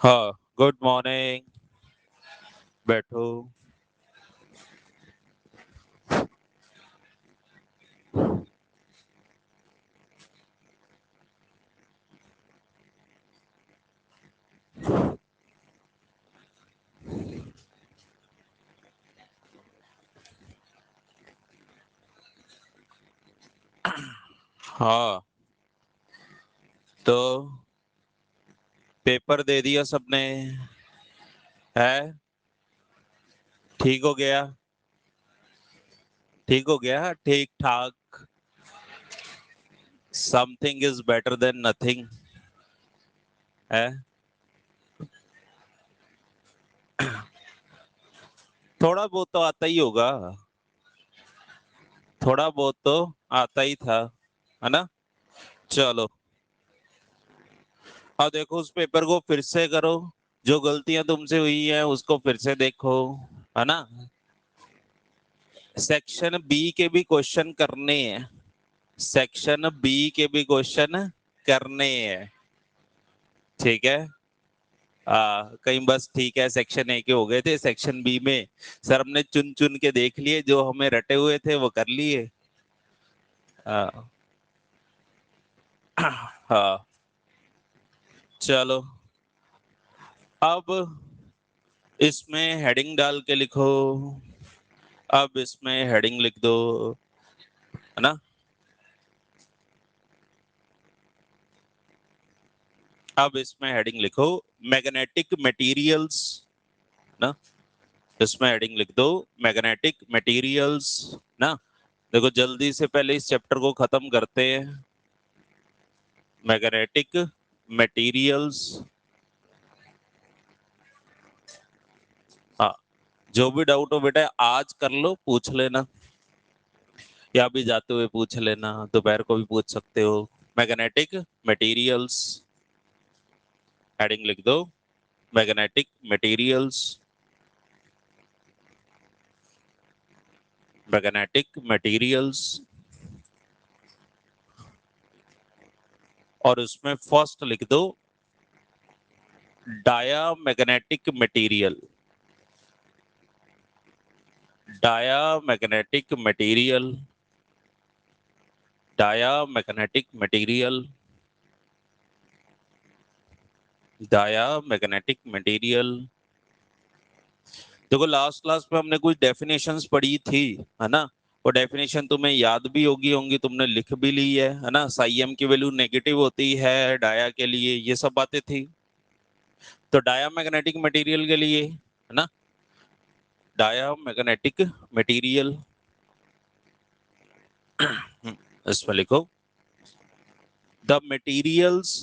हाँ, good morning. बैठो। हाँ, तो पेपर दे दिया सबने। है। ठीक हो गया। ठीक हो गया, ठीक ठाक। Something is better than nothing. है। थोड़ा बहुत तो आता ही होगा। थोड़ा बहुत तो आता ही था, है ना। चलो, अब देखो उस पेपर को फिर से करो। जो गलतियां तुमसे हुई है उसको फिर से देखो, है ना। सेक्शन बी के भी क्वेश्चन करने हैं। सेक्शन बी के भी क्वेश्चन करने हैं। ठीक है। कहीं बस ठीक है, सेक्शन ए के हो गए थे, सेक्शन बी में सर हमने चुन चुन के देख लिए, जो हमें रटे हुए थे वो कर लिए। हाँ। हाँ। चलो, अब इसमें हेडिंग डाल के लिखो। अब इसमें हेडिंग लिख दो, है ना। अब इसमें हेडिंग लिखो, मैग्नेटिक मटेरियल्स, ना। इसमें हेडिंग लिख दो, मैग्नेटिक मटेरियल्स, ना। देखो जल्दी से पहले इस चैप्टर को खत्म करते हैं। Magnetic materials. हाँ, जो भी डाउट हो बेटा आज कर लो, पूछ लेना, या भी जाते हुए पूछ लेना, दोपहर को भी पूछ सकते हो। मैग्नेटिक मटेरियल्स, हेडिंग लिख दो, मैग्नेटिक मटेरियल्स, मैग्नेटिक मटेरियल्स। और उसमें फर्स्ट लिख दो, diamagnetic material, diamagnetic material, diamagnetic material, diamagnetic material. देखो लास्ट क्लास में हमने कुछ डेफिनेशंस पढ़ी थी, है ना। वो डेफिनेशन तुम्हें याद भी होंगी, तुमने लिख भी ली है ना। साइएम की वैल्यू नेगेटिव होती है डाया के लिए, ये सब बातें थी। तो डायामैग्नेटिक मटेरियल के लिए, है ना, डायामैग्नेटिक मटेरियल, इसमें लिखो, the materials,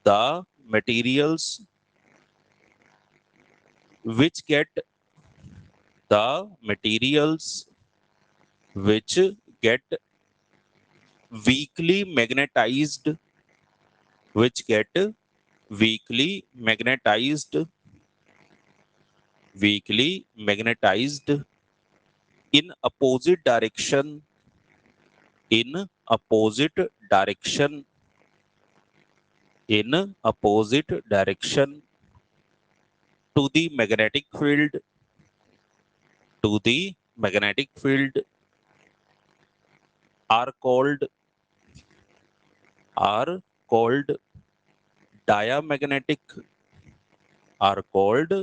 the materials which get, the materials which get weakly magnetized, which get weakly magnetized, weakly magnetized in opposite direction, in opposite direction, in opposite direction to the magnetic field, to the magnetic field, are called, are called diamagnetic, are called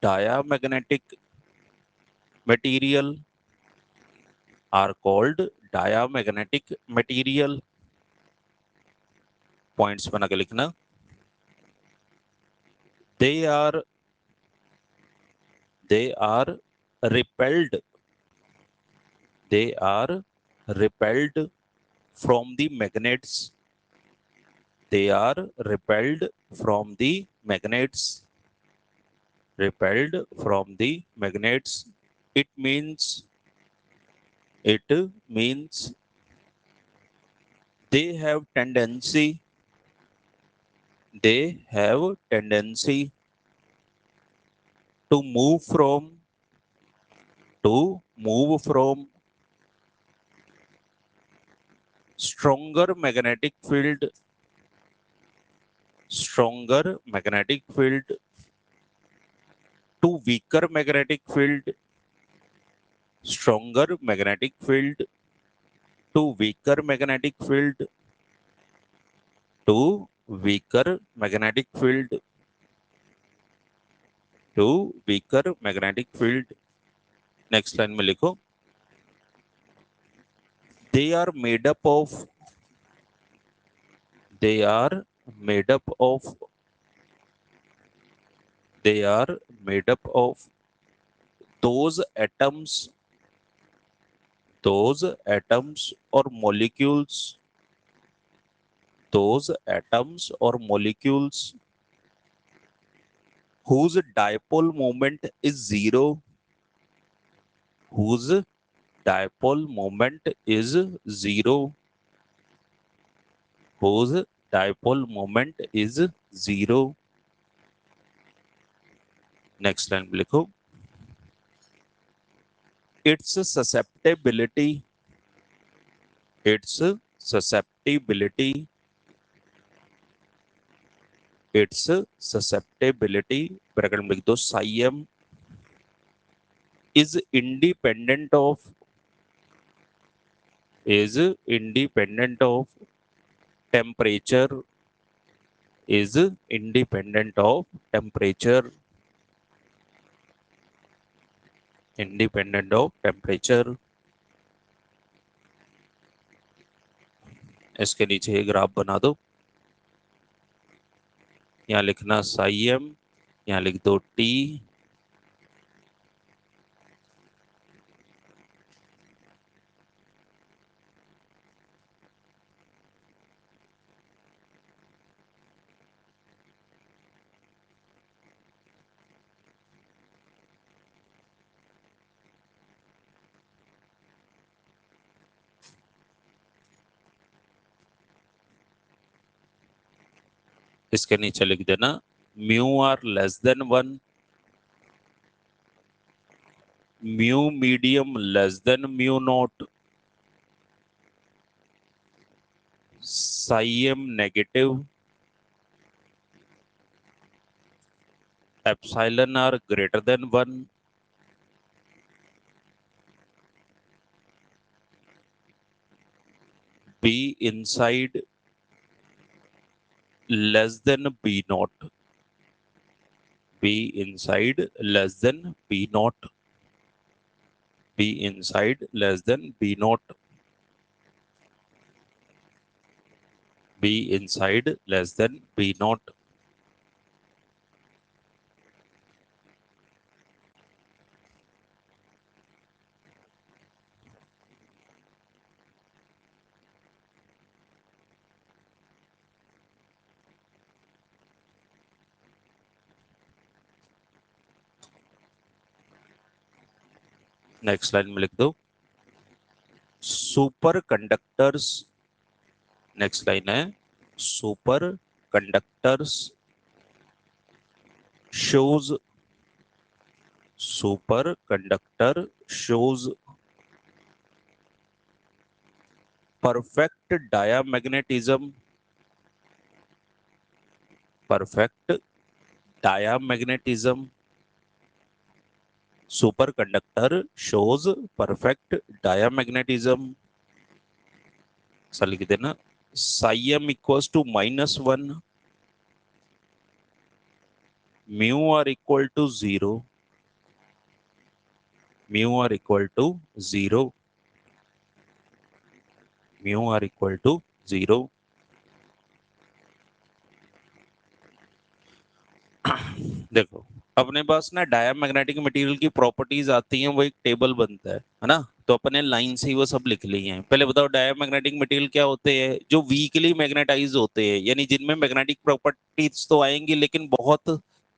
diamagnetic material, are called diamagnetic material। Points बना के लिखना। they are, they are repelled, they are repelled from the magnets, they are repelled from the magnets, repelled from the magnets. It means, it means they have tendency, they have tendency to move from, to move from stronger magnetic field, stronger magnetic field to weaker magnetic field, stronger magnetic field to weaker magnetic field, to weaker magnetic field, to weaker magnetic field. Next line में लिखो, they are made up of, they are made up of, they are made up of those atoms or molecules, those atoms or molecules whose dipole moment is zero, whose dipole moment is zero, whose dipole moment is zero. Next line लिखो, its susceptibility, its susceptibility, its susceptibility bracket में लिख दो psi m is independent of, is independent of temperature, is independent of temperature, independent of temperature. इसके नीचे ये graph बना दो, यहाँ लिखना psi m, यहाँ लिख दो t, इसके नीचे लिख देना mu r less than 1, mu medium less than mu naught, psi m negative, epsilon r greater than 1, b inside less than b naught, b inside less than b naught, b inside less than b naught, b inside less than b naught. Next line में लिख दो super conductors, next line है super conductors shows, super conductor shows perfect diamagnetism, perfect diamagnetism, superconductor shows perfect diamagnetism. ऐसा लिख देना psi m equals to -1, mu r equal to 0, mu r equal to 0, mu r equal to 0. देखो अपने पास ना diamagnetic material की properties आती हैं, वो एक टेबल बनता है ना, तो अपने लाइन से ही वो सब लिख ली हैं। पहले बताओ डायमैग्नेटिक मटेरियल क्या होते हैं? जो वीकली मैग्नेटाइज होते हैं, यानी जिनमें मैग्नेटिक प्रॉपर्टीज तो आएंगी लेकिन बहुत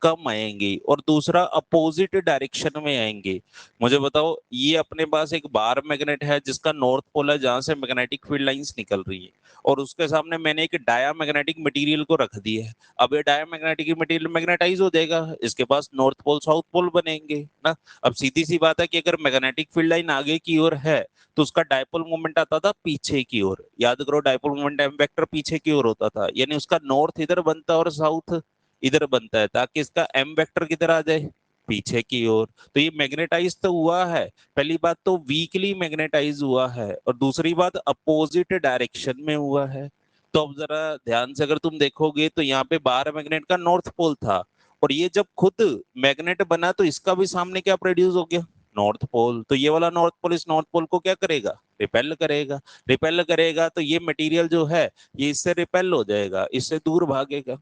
कम आएंगी और दूसरा अपोजिट डायरेक्शन में आएंगे। मुझे बताओ, ये अपने पास एक बार मैग्नेट है जिसका नॉर्थ पोल है जहां से मैग्नेटिक फील्ड लाइंस निकल रही है, और उसके सामने मैंने एक डायामैग्नेटिक मटेरियल को रख दिया है। अब ये डायामैग्नेटिक मटेरियल मैग्नेटाइज हो जाएगा, इसके पास नॉर्थ पोल साउथ पोल बनेंगे ना। अब सीधी सी बात है कि अगर मैग्नेटिक फील्ड लाइन आगे की ओर है तो उसका डायपोल मोमेंट आता था पीछे की ओर। याद करो, डायपोल मोमेंट एम वेक्टर पीछे की ओर होता था, यानी उसका नॉर्थ इधर बनता है और साउथ इधर बनता है, ताकि इसका एम वेक्टर किधर आ जाए, पीछे की ओर। तो ये मैग्नेटाइज तो हुआ है, पहली बात तो वीकली मैग्नेटाइज हुआ है, और दूसरी बात अपोजिट डायरेक्शन में हुआ है। तो अब जरा ध्यान से अगर तुम देखोगे तो यहाँ पे बाहर मैग्नेट का नॉर्थ पोल था, और ये जब खुद मैग्नेट बना तो इसका भी सामने क्या प्रोड्यूस हो गया, नॉर्थ पोल। तो ये वाला नॉर्थ पोल इस नॉर्थ पोल को क्या करेगा, रिपेल करेगा। रिपेल करेगा तो ये मटेरियल जो है ये इससे रिपेल हो जाएगा, इससे दूर भागेगा।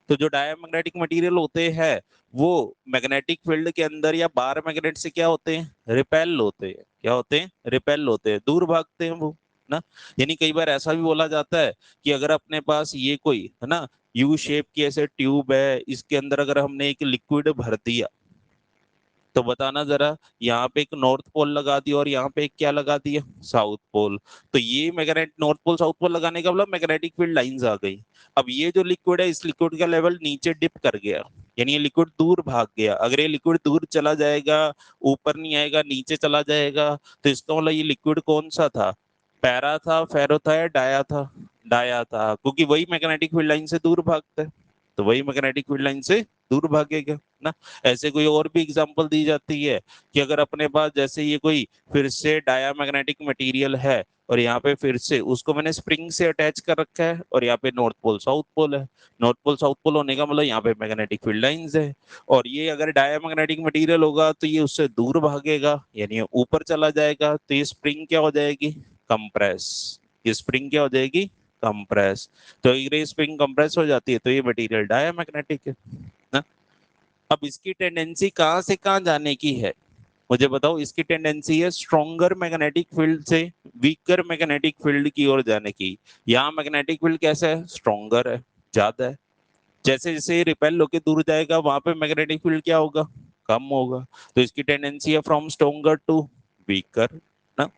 तो जो डायमैग्नेटिक मटेरियल होते हैं वो मैग्नेटिक फील्ड के अंदर या बाहर मैग्नेट से क्या होते हैं, रिपेल होते हैं। क्या होते हैं, रिपेल होते हैं, दूर भागते हैं वो ना। यानी कई बार ऐसा भी बोला जाता है कि अगर अपने पास ये कोई है ना यू शेप की ऐसे ट्यूब है, इसके अंदर अगर हमने एक लिक्विड भर दिया तो बताना जरा, यहाँ पे एक नॉर्थ पोल लगा दिया और यहाँ पे एक क्या लगा दिया, साउथ पोल। तो ये magnet north pole south pole लगाने का मतलब मैग्नेटिक फील्ड लाइंस आ गई। अब ये जो लिक्विड है इस लिक्विड का लेवल नीचे डिप कर गया, यानी ये लिक्विड दूर भाग गया। अगर ये लिक्विड दूर चला जाएगा, ऊपर नहीं आएगा, नीचे चला जाएगा, तो इसका मतलब ये लिक्विड कौन सा था, पैरा था, फेरो था, या डाया था, डाया था, क्योंकि वही मैग्नेटिक फील्ड लाइन से दूर भागता है। तो वही मैग्नेटिक फील्ड लाइन से दूर भागेगा ना। ऐसे कोई और भी एग्जांपल दी जाती है कि अगर अपने पास जैसे ये कोई फिर से डायामैग्नेटिक मटेरियल है, और यहाँ पे फिर से उसको मैंने स्प्रिंग से अटैच कर रखा है, और यहाँ पे नॉर्थ पोल साउथ पोल है। नॉर्थ पोल साउथ पोल होने का मतलब यहाँ पे मैग्नेटिक फील्ड लाइंस है, और ये अगर डायामैग्नेटिक मटेरियल होगा तो ये उससे दूर भागेगा, यानी ये ऊपर चला जाएगा, तो ये स्प्रिंग क्या हो जाएगी, कंप्रेस। ये स्प्रिंग क्या हो जाएगी, कंप्रेस। तो ये स्प्रिंग कंप्रेस हो जाती है तो ये मटेरियल डायामैग्नेटिक है ना। अब इसकी टेंडेंसी कहाँ से कहाँ जाने की है, मुझे बताओ। इसकी टेंडेंसी है स्ट्रॉन्गर मैग्नेटिक फील्ड से वीकर मैग्नेटिक फील्ड की ओर जाने की। यहाँ मैग्नेटिक फील्ड कैसा है, स्ट्रॉन्गर है, ज्यादा है। जैसे जैसे रिपेल होके दूर जाएगा वहां पे मैग्नेटिक फील्ड क्या होगा, कम होगा। तो इसकी टेंडेंसी है फ्रॉम स्ट्रॉन्गर टू वीकर ना।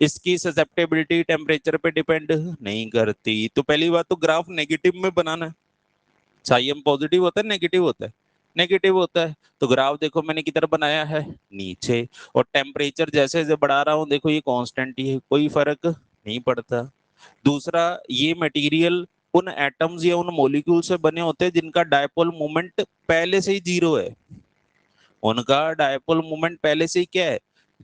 इसकी ससेप्टेबिलिटी टेम्परेचर पे डिपेंड नहीं करती। तो पहली बात तो ग्राफ नेगेटिव में बनाना है। साइम पॉजिटिव होता है नेगेटिव होता है, नेगेटिव होता है। तो ग्राफ देखो मैंने किधर बनाया है, नीचे। और टेम्परेचर जैसे जैसे बढ़ा रहा हूँ देखो ये कांस्टेंट ही है, कोई फर्क नहीं पड़ता। दूसरा, ये मटेरियल उन एटम्स या उन मॉलिक्यूल से बने होते हैं जिनका डायपोल मोमेंट पहले से ही जीरो है। उनका डायपोल मोमेंट पहले से ही क्या है,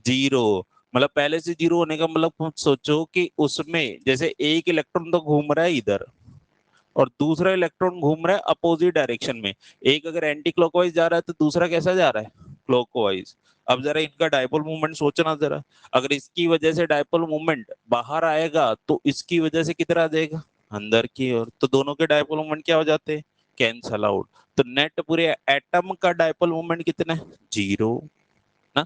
जीरो। मतलब पहले से जीरो होने का मतलब सोचो कि उसमें जैसे एक इलेक्ट्रॉन तो घूम रहा है इधर, और दूसरा इलेक्ट्रॉन घूम रहा है अपोजिट डायरेक्शन में। एक अगर एंटी क्लॉकवाइज जा रहा है तो दूसरा कैसा जा रहा है, क्लॉकवाइज। अब जरा इनका डायपोल मूवमेंट सोचना जरा। अगर इसकी वजह से डायपोल मूवमेंट बाहर आएगा तो इसकी वजह से किधर आ जाएगा, अंदर की ओर। तो दोनों के डायपोल मूवमेंट क्या हो जाते हैं, कैंसल आउट। तो नेट पूरे एटम का डायपोल मूवमेंट कितना है, जीरो ना।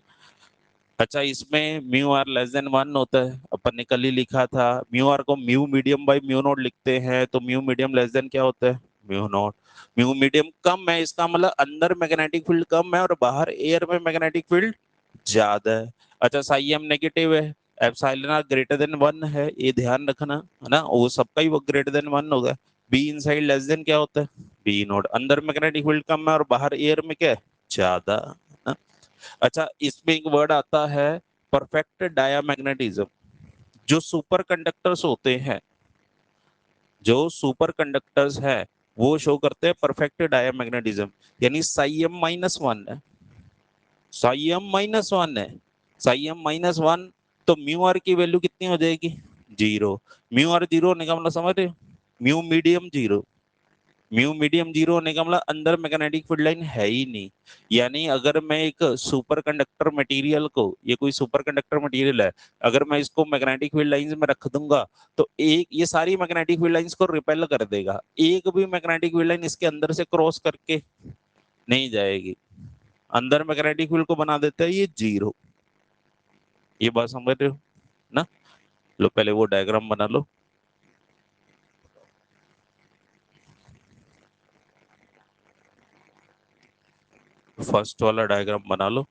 अच्छा, इसमें mu r less than one होता है, अपन ने कल ही लिखा था। म्यू आर को mu medium by mu naught लिखते हैं, तो म्यू मीडियम लेस देन क्या होता है, म्यू नॉट। म्यू मीडियम कम है, इसका मतलब अंदर मैग्नेटिक फील्ड कम है और बाहर एयर में मैग्नेटिक फील्ड ज्यादा है। अच्छा, साई एम नेगेटिव है, epsilon r greater than one है, ये ध्यान रखना है ना, वो सबका ही वो ग्रेटर देन वन होगा। बी इनसाइड लेस देन क्या होता है, बी नॉट। अंदर मैग्नेटिक फील्ड कम है और बाहर एयर में क्या है, ज्यादा है। अच्छा, इसमें एक वर्ड आता है परफेक्ट डायामैग्नेटिज्म। जो सुपर कंडक्टर्स होते हैं, जो सुपर कंडक्टर्स है वो शो करते हैं परफेक्ट डायामैग्नेटिज्म। यानी साई एम माइनस वन है, साई एम माइनस वन है, साई एम माइनस वन। तो म्यू आर की वैल्यू कितनी हो जाएगी, जीरो। म्यू आर जीरो होने का मतलब समझ रहे हो, mu medium zero. Mu medium zero होने का मतलब अंदर मैग्नेटिक फील्ड लाइन है ही नहीं। यानी अगर मैं एक सुपर कंडक्टर मटेरियल को, ये कोई सुपर कंडक्टर मटेरियल है, अगर मैं इसको मैग्नेटिक फील्ड लाइंस में रख दूंगा तो एक ये सारी मैग्नेटिक फील्ड लाइंस को रिपेल कर देगा, एक भी मैग्नेटिक फील्ड लाइन इसके अंदर से क्रॉस करके नहीं जाएगी। अंदर मैग्नेटिक फील्ड को बना देता है ये जीरो। ये बात समझ रहे हो ना। लो पहले वो डायग्राम बना लो। फर्स्ट वाला डायग्राम बना लो।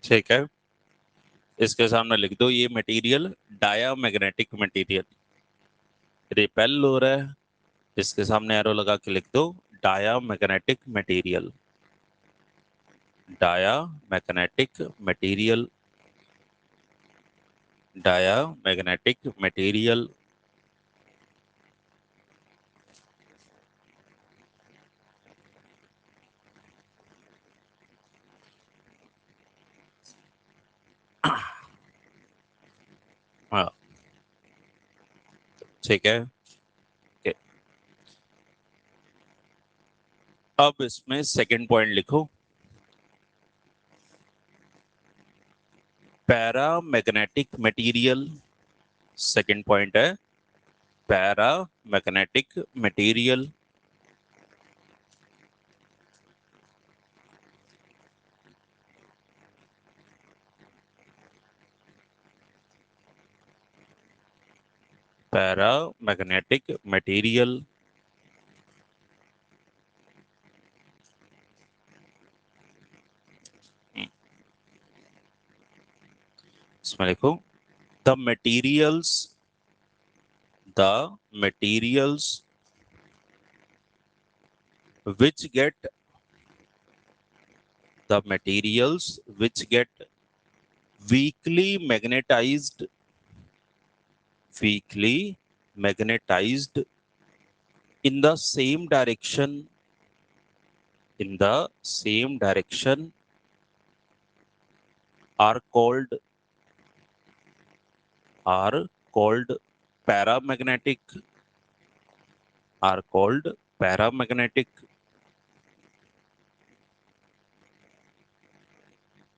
ठीक है, इसके सामने लिख दो ये मटेरियल डायामैग्नेटिक मटेरियल रिपेल हो रहा है। इसके सामने एरो लगा के लिख दो diamagnetic material, diamagnetic material, diamagnetic material. हाँ ठीक है। Okay. अब इसमें सेकंड पॉइंट लिखो, पैरामैग्नेटिक मटेरियल। सेकंड पॉइंट है पैरामैग्नेटिक मटेरियल। Paramagnetic material. इसमें लिखो the materials, the materials which get, the materials which get weakly magnetized, weakly magnetized in the same direction, in the same direction are called, are called paramagnetic, are called paramagnetic.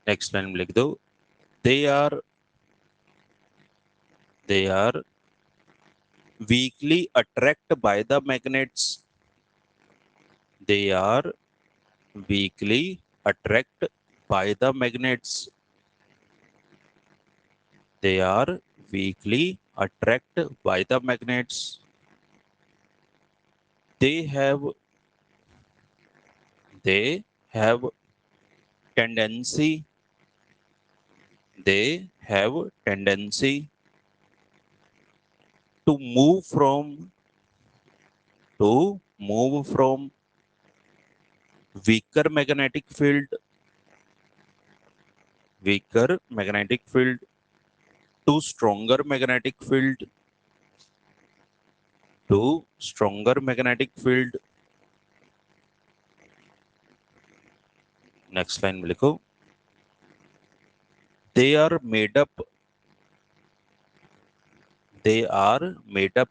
Next line लिख दो, they are, they are weakly attracted by the magnets, they are weakly attracted by the magnets, they are weakly attracted by the magnets. They have, they have tendency, they have tendency to move from, to move from weaker magnetic field, weaker magnetic field to stronger magnetic field, to stronger magnetic field. Next line में लिखो, they are made up, they are made up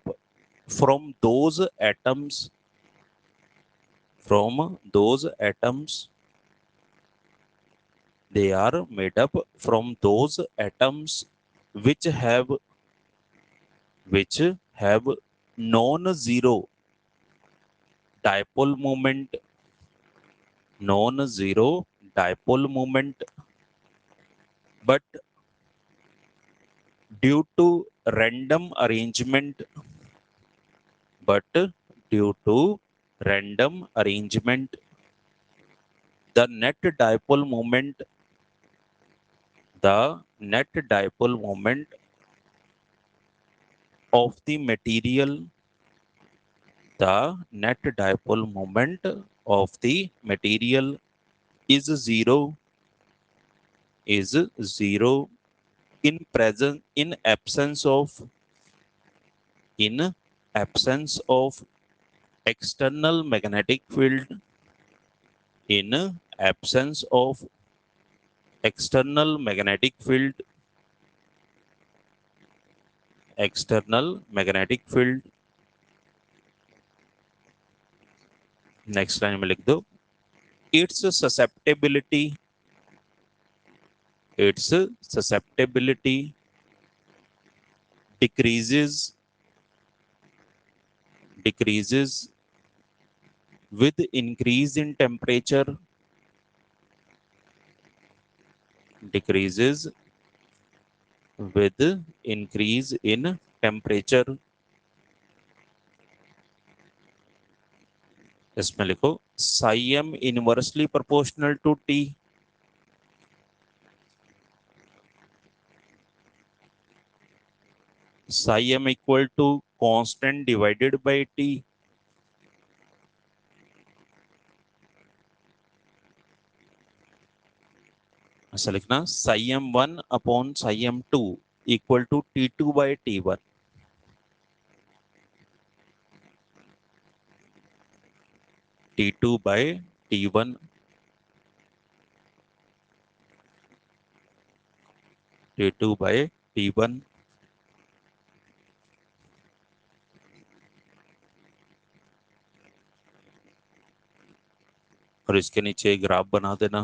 from those atoms, from those atoms, they are made up from those atoms which have, which have non-zero dipole moment, non-zero dipole moment, but due to random arrangement, but due to random arrangement, the net dipole moment, the net dipole moment of the material, the net dipole moment of the material is zero in presence in absence of external magnetic field, in absence of external magnetic field, next line में लिख दो its susceptibility decreases with increase in temperature, इसमें लिखो psi m inversely proportional to T, psi m equal to constant divided by T, ऐसा लिखना psi m1 upon psi m2 equal to T2 by T1, T2 by T1, T2 by T1। और इसके नीचे graph बना देना।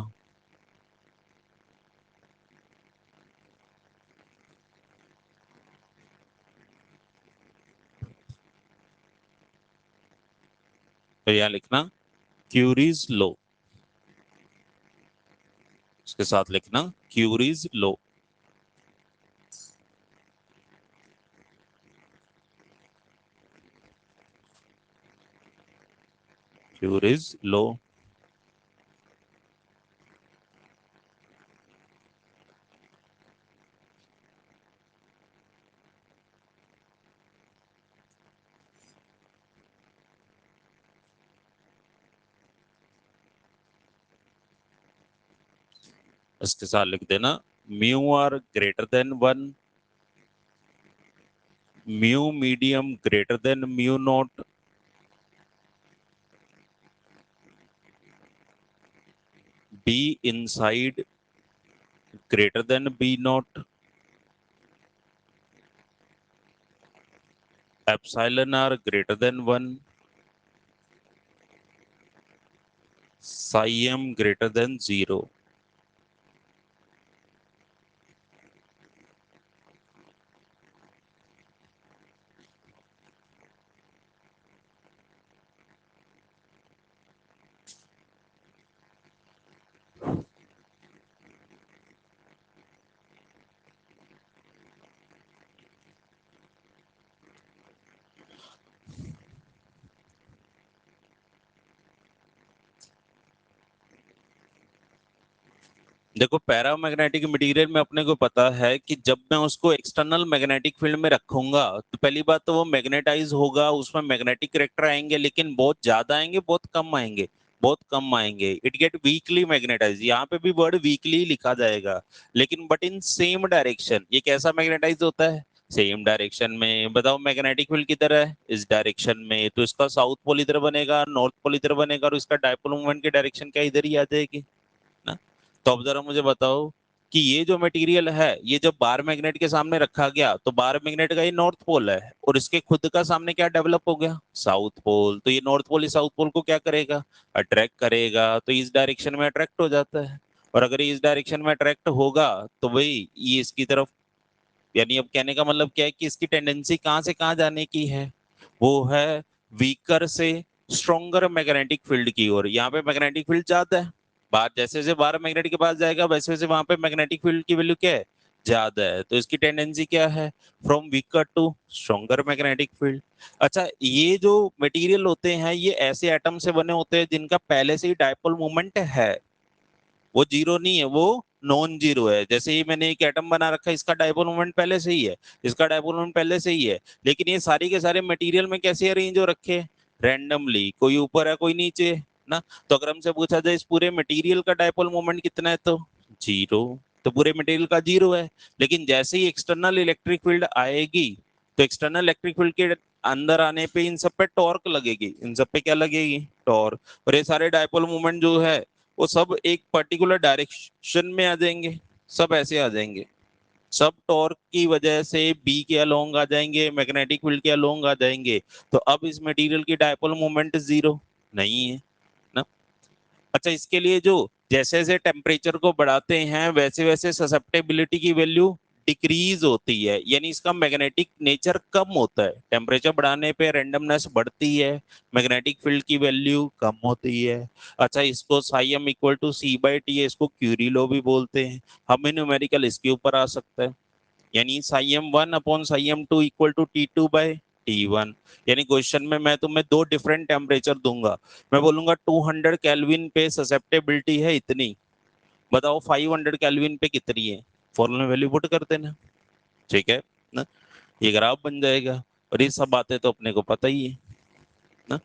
तो यहां लिखना क्यूरीज लो, इसके साथ लिखना क्यूरीज लो, क्यूरीज लो। इसके साथ लिख देना mu r greater than 1, mu medium greater than mu naught, B inside greater than B naught, epsilon r greater than 1, psi m greater than 0। देखो पैरामैग्नेटिक मटेरियल में अपने को पता है कि जब मैं उसको एक्सटर्नल मैग्नेटिक फील्ड में रखूंगा तो पहली बात तो वो मैग्नेटाइज होगा, उसमें मैग्नेटिक कैरेक्टर आएंगे, लेकिन बहुत ज्यादा आएंगे, बहुत कम आएंगे, इट गेट वीकली मैग्नेटाइज। यहाँ पे भी वर्ड वीकली लिखा जाएगा, लेकिन बट इन सेम डायरेक्शन। ये कैसा मैग्नेटाइज होता है? सेम डायरेक्शन में। बताओ मैग्नेटिक फील्ड किधर है? इस डायरेक्शन में, तो इसका साउथ पोल इधर बनेगा, नॉर्थ पोल इधर बनेगा, और इसका डायपोल मूवमेंट की डायरेक्शन क्या इधर ही आ जाएगी ना। तो अब जरा मुझे बताओ कि ये जो मटेरियल है, ये जब बार मैग्नेट के सामने रखा गया तो बार मैग्नेट का ये नॉर्थ पोल है, और इसके खुद का सामने क्या डेवलप हो गया? South pole. तो ये नॉर्थ पोल इस साउथ पोल को क्या करेगा? अट्रैक्ट करेगा। तो इस डायरेक्शन में अट्रैक्ट हो जाता है, और अगर ये इस डायरेक्शन में अट्रैक्ट होगा तो भाई ये इसकी तरफ, यानी अब कहने का मतलब क्या है कि इसकी टेंडेंसी कहां से कहां जाने की है? वो है वीकर से स्ट्रॉन्गर मैग्नेटिक फील्ड की ओर। यहाँ पे मैग्नेटिक फील्ड ज्यादा है, बाहर जैसे जैसे बाहर मैग्नेटिक के पास जाएगा वैसे वैसे वहां पे मैग्नेटिक फील्ड की वैल्यू क्या है? ज्यादा है। तो इसकी टेंडेंसी क्या है? From weaker to stronger magnetic field. अच्छा, ये जो मटेरियल होते हैं ये ऐसे एटम से बने होते हैं जिनका पहले से ही डायपोल मोमेंट है, वो जीरो नहीं है, वो नॉन जीरो है। जैसे ही मैंने एक एटम बना रखा है, इसका डायपोल मोमेंट पहले से ही है, इसका डायपोल मोमेंट पहले से ही है, लेकिन ये सारी के सारे मटेरियल में कैसे अरेंज हो रखे हैं? रैंडमली, कोई ऊपर है कोई नीचे है ना। तो अगर हमसे पूछा जाए इस पूरे मटेरियल का डायपोल मोमेंट कितना है, तो जीरो। तो पूरे मटेरियल का जीरो है। लेकिन जैसे ही एक्सटर्नल इलेक्ट्रिक फील्ड आएगी, तो एक्सटर्नल इलेक्ट्रिक फील्ड के अंदर आने पे इन सब पे टॉर्क लगेगी, इन सब पे क्या लगेगी, टॉर्क। और ये सारे डायपोल मोमेंट जो है वो सब एक पर्टिकुलर डायरेक्शन में आ जाएंगे, सब ऐसे आ जाएंगे। सब टॉर्क की वजह से बी के अलोंग आ जाएंगे, मैग्नेटिक फील्ड के अलोंग आ जाएंगे। तो अब इस मटेरियल की डायपोल मोमेंट जीरो नहीं है ना। अच्छा, इसके लिए जो जैसे जैसे टेम्परेचर को बढ़ाते हैं वैसे वैसे ससेप्टेबिलिटी की वैल्यू डिक्रीज होती है, यानी इसका मैग्नेटिक नेचर कम होता है। टेम्परेचर बढ़ाने पे रैंडमनेस बढ़ती है, मैग्नेटिक फील्ड की वैल्यू कम होती है। अच्छा, इसको psi m equal to C by T है, इसको क्यूरी लॉ भी बोलते हैं। हमें न्यूमेरिकल इसके ऊपर आ सकता है, यानी psi m one upon psi m two equal to T two by T one. यानी क्वेश्चन में मैं तुम्हें दो डिफरेंट टेम्परेचर दूंगा, मैं बोलूंगा 200 केल्विन पे ससेप्टेबिलिटी है इतनी, बताओ 500 केल्विन पे कितनी है, फॉर्मूला में वैल्यू पुट कर देना। ठीक है ना, ये ग्राफ बन जाएगा। और ये सब बातें तो अपने को पता ही है ना।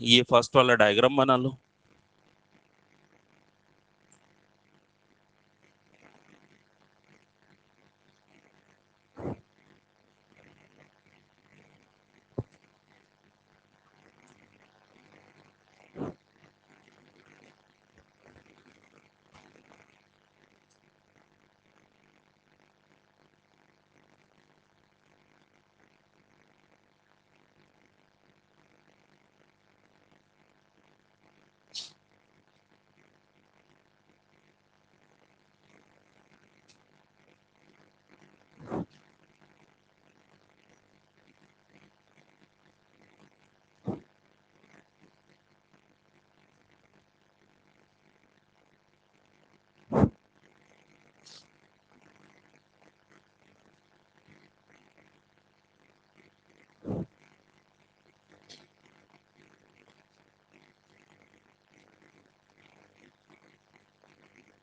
ये फर्स्ट वाला डायग्राम बना लो।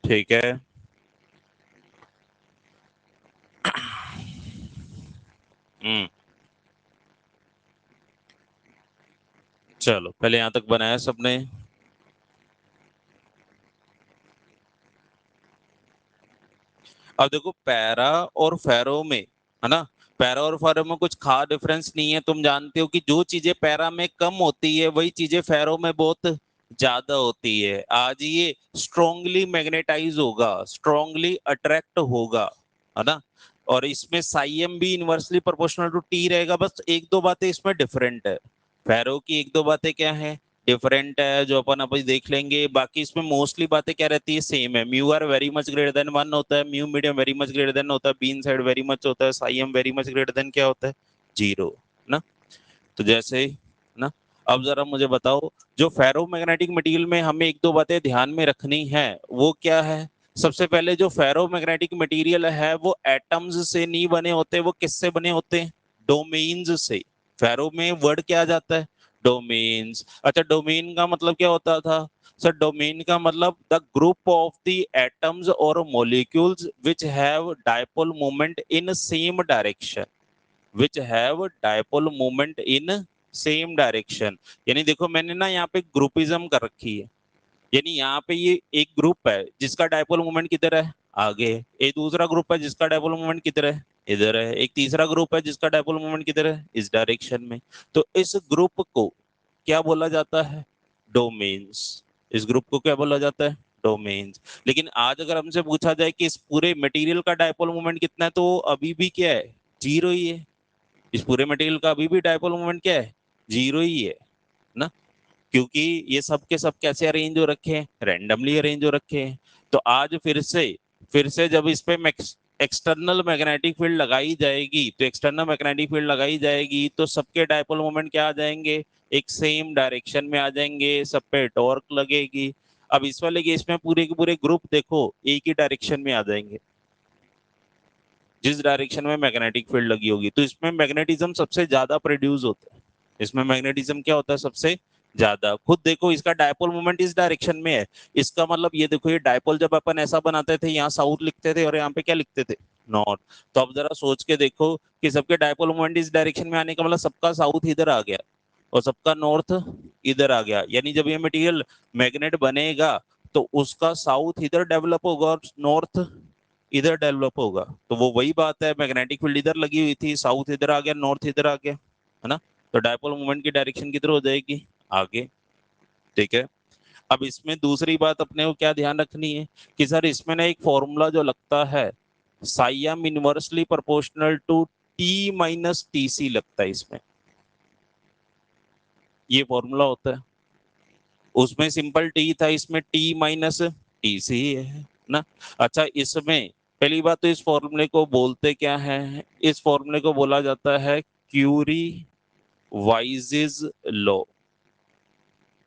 ठीक है। चलो पहले यहाँ तक बनाया सबने। अब देखो पैरा और फेरो में, है ना, पैरा और फेरो में कुछ खास डिफरेंस नहीं है। तुम जानते हो कि जो चीजें पैरा में कम होती है वही चीजें फेरो में बहुत ज्यादा होती है। आज ये स्ट्रोंगली मैग्नेटाइज होगा, स्ट्रोंगली अट्रैक्ट होगा, है ना। और इसमें साइएम भी इनवर्सली प्रोपोर्शनल टू टी रहेगा। बस एक दो बातें इसमें डिफरेंट है, फेरो की एक दो बातें क्या है, डिफरेंट है, जो अपन अभी देख लेंगे। बाकी इसमें मोस्टली बातें क्या रहती है, सेम है। Mu r very much greater than one होता है, mu medium very much greater than होता है, बीन साइड वेरी मच होता है, psi m very much greater than क्या होता है, जीरो ना। तो जैसे ना, अब जरा मुझे बताओ, जो फेरोमैग्नेटिक मटेरियल में हमें एक दो बातें ध्यान में रखनी है वो क्या है। सबसे पहले जो फेरोमैग्नेटिक मटेरियल है वो एटम्स से नहीं बने होते, वो किससे बने होते हैं, डोमेन्स से। फेरो में वर्ड क्या आ जाता है, डोमेन्स। अच्छा, डोमेन का मतलब क्या होता था सर, डोमेन का मतलब the group of the atoms और molecules which have dipole moment in same direction, which have dipole moment in same direction. यानी देखो मैंने ना यहाँ पे ग्रुपिज्म कर रखी है, यानी यहाँ पे ये एक ग्रुप है जिसका डायपोल मोमेंट किधर है, आगे। एक दूसरा ग्रुप है जिसका डायपोल मोमेंट किधर है, इधर है। एक तीसरा ग्रुप है जिसका डायपोल मोमेंट किधर है, इस डायरेक्शन में। तो इस ग्रुप को क्या बोला जाता है, डोमेन्स। इस ग्रुप को क्या बोला जाता है, डोमेन्स। लेकिन आज अगर हमसे पूछा जाए कि इस पूरे मटेरियल का डायपोल मोमेंट कितना है, तो अभी भी क्या है, जीरो ही है। इस पूरे मटेरियल का अभी भी डायपोल मोमेंट क्या है, जीरो ही है ना। क्योंकि ये सब के सब कैसे अरेंज हो रखे हैं, रैंडमली अरेंज हो रखे हैं। तो आज फिर से जब इस पे एक्सटर्नल मैग्नेटिक फील्ड लगाई जाएगी, तो एक्सटर्नल मैग्नेटिक फील्ड लगाई जाएगी तो सबके डायपोल मोमेंट क्या आ जाएंगे, एक सेम डायरेक्शन में आ जाएंगे, सब पे टॉर्क लगेगी। अब इस वाले केस में पूरे के पूरे ग्रुप देखो एक ही डायरेक्शन में आ जाएंगे, जिस डायरेक्शन में मैग्नेटिक फील्ड लगी होगी। तो इसमें मैग्नेटिज्म सबसे ज्यादा प्रोड्यूस होता है। इसमें मैग्नेटिज्म क्या होता है, सबसे ज्यादा। खुद देखो इसका डायपोल मोमेंट इस डायरेक्शन में है, इसका मतलब ये देखो, ये डायपोल जब अपन ऐसा बनाते थे यहाँ साउथ लिखते थे और यहाँ पे क्या लिखते थे, नॉर्थ। तो अब जरा सोच के देखो कि सबके डायपोल मोमेंट इस डायरेक्शन में आने का मतलब सबका साउथ इधर आ गया और सबका नॉर्थ इधर आ गया, यानी जब ये मटेरियल मैग्नेट बनेगा तो उसका साउथ इधर डेवलप होगा और नॉर्थ इधर डेवलप होगा। तो वो वही बात है, मैग्नेटिक फील्ड इधर लगी हुई थी, साउथ इधर आ गया, नॉर्थ इधर आ गया, है ना। तो डायपोल मोमेंट की डायरेक्शन किधर हो जाएगी, आगे। ठीक है। अब इसमें दूसरी बात अपने को क्या ध्यान रखनी है कि सर इसमें ना एक फॉर्मूला जो लगता है, psi m inversely proportional to T minus T C लगता है इसमें, ये फॉर्मूला होता है। उसमें सिंपल टी था, इसमें टी माइनस टी सी है ना। अच्छा, इसमें पहली बात तो इस फॉर्मूले को बोलते क्या है, इस फॉर्मूले को बोला जाता है क्यूरी वाइजिस लॉ।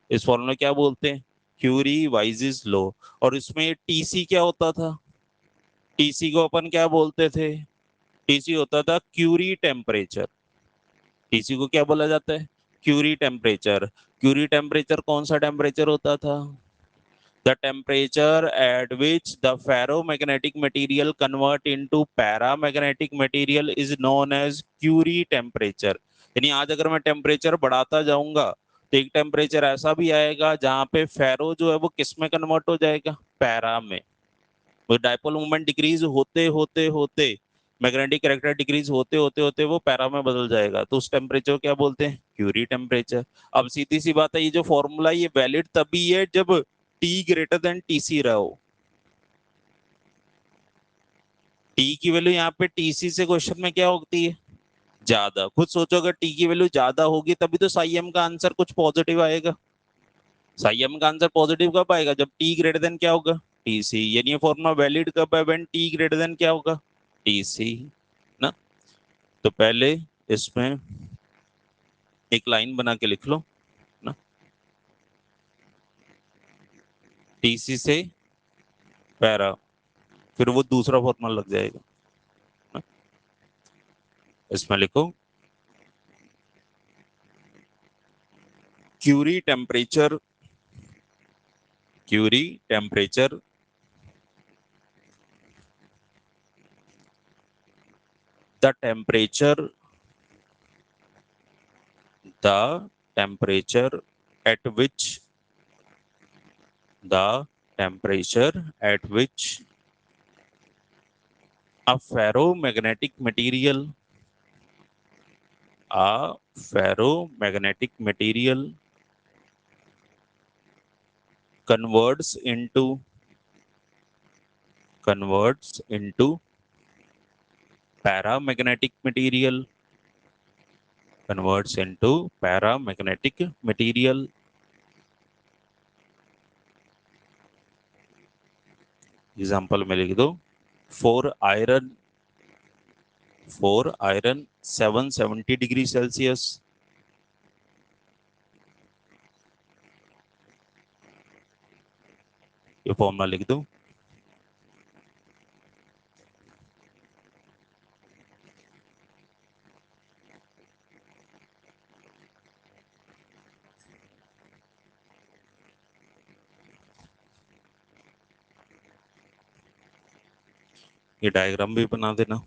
इस फॉर्मूले क्या बोलते हैं, क्यूरी वाइजिस लॉ। और इसमें टीसी क्या होता था, टीसी को अपन क्या बोलते थे, टीसी होता था क्यूरी टेम्परेचर। टीसी को क्या बोला जाता है, क्यूरी टेम्परेचर। क्यूरी टेम्परेचर कौन सा टेम्परेचर होता था, the temperature at which the ferromagnetic material convert into paramagnetic material is known as Curie temperature। यानी आज अगर मैं टेम्परेचर बढ़ाता जाऊंगा तो एक टेम्परेचर ऐसा भी आएगा जहां पे फेरो जो है वो किस में कन्वर्ट हो जाएगा, पैरा में। वो डायपोल मोमेंट डिक्रीज होते होते होते, मैग्नेटिक कैरेक्टर डिक्रीज होते होते होते वो पैरा में बदल जाएगा, तो उस टेम्परेचर को क्या बोलते हैं, क्यूरी टेम्परेचर। अब सीधी सी बात है, ये जो फॉर्मूला ये वैलिड तभी है जब टी ग्रेटर देन टीसी रहो। टी की वैल्यू यहाँ पे टीसी से क्वेश्चन में क्या होती है, ज्यादा। खुद सोचो अगर टी की वैल्यू ज्यादा होगी तभी तो साई एम का आंसर कुछ पॉजिटिव आएगा। साई एम का आंसर पॉजिटिव कब आएगा, जब टी ग्रेटर देन क्या होगा, टीसी। यानी ये फॉर्मूला वैलिड कब है, व्हेन टी ग्रेटर देन क्या होगा, टीसी ना। तो पहले इसमें एक लाइन बना के लिख लो ना, टीसी से पैरा, फिर वो दूसरा फॉर्मूला लग जाएगा ना? इसमें लिखो Curie temperature, Curie temperature the temperature, the temperature at which, the temperature at which a ferromagnetic material, a ferromagnetic material converts into, converts into paramagnetic material, converts into paramagnetic material। Example में लिख दो, four iron, four iron 770 degree Celsius, ये formula लिख दो। ये diagram भी बना देना।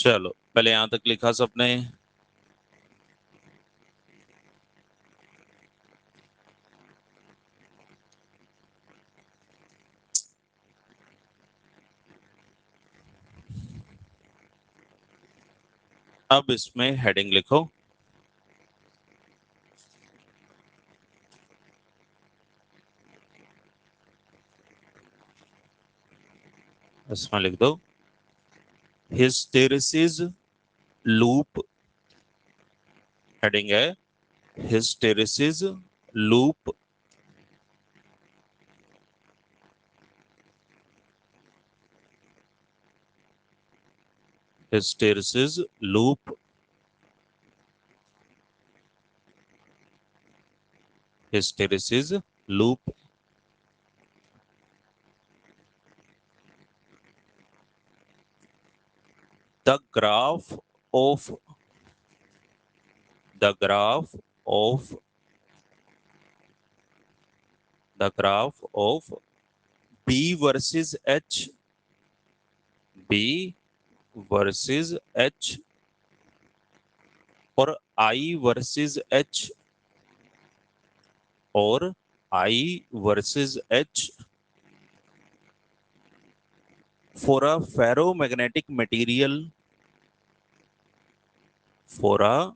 चलो पहले यहां तक लिखा सबने। अब इसमें हेडिंग लिखो। इसमें लिख दो हिस्टेरिसिस लूप। हेडिंग है hysteresis loop. Hysteresis loop. Hysteresis loop. the graph of the graph of the graph of b versus h, b versus h or I versus h or I versus h for a ferromagnetic material, for a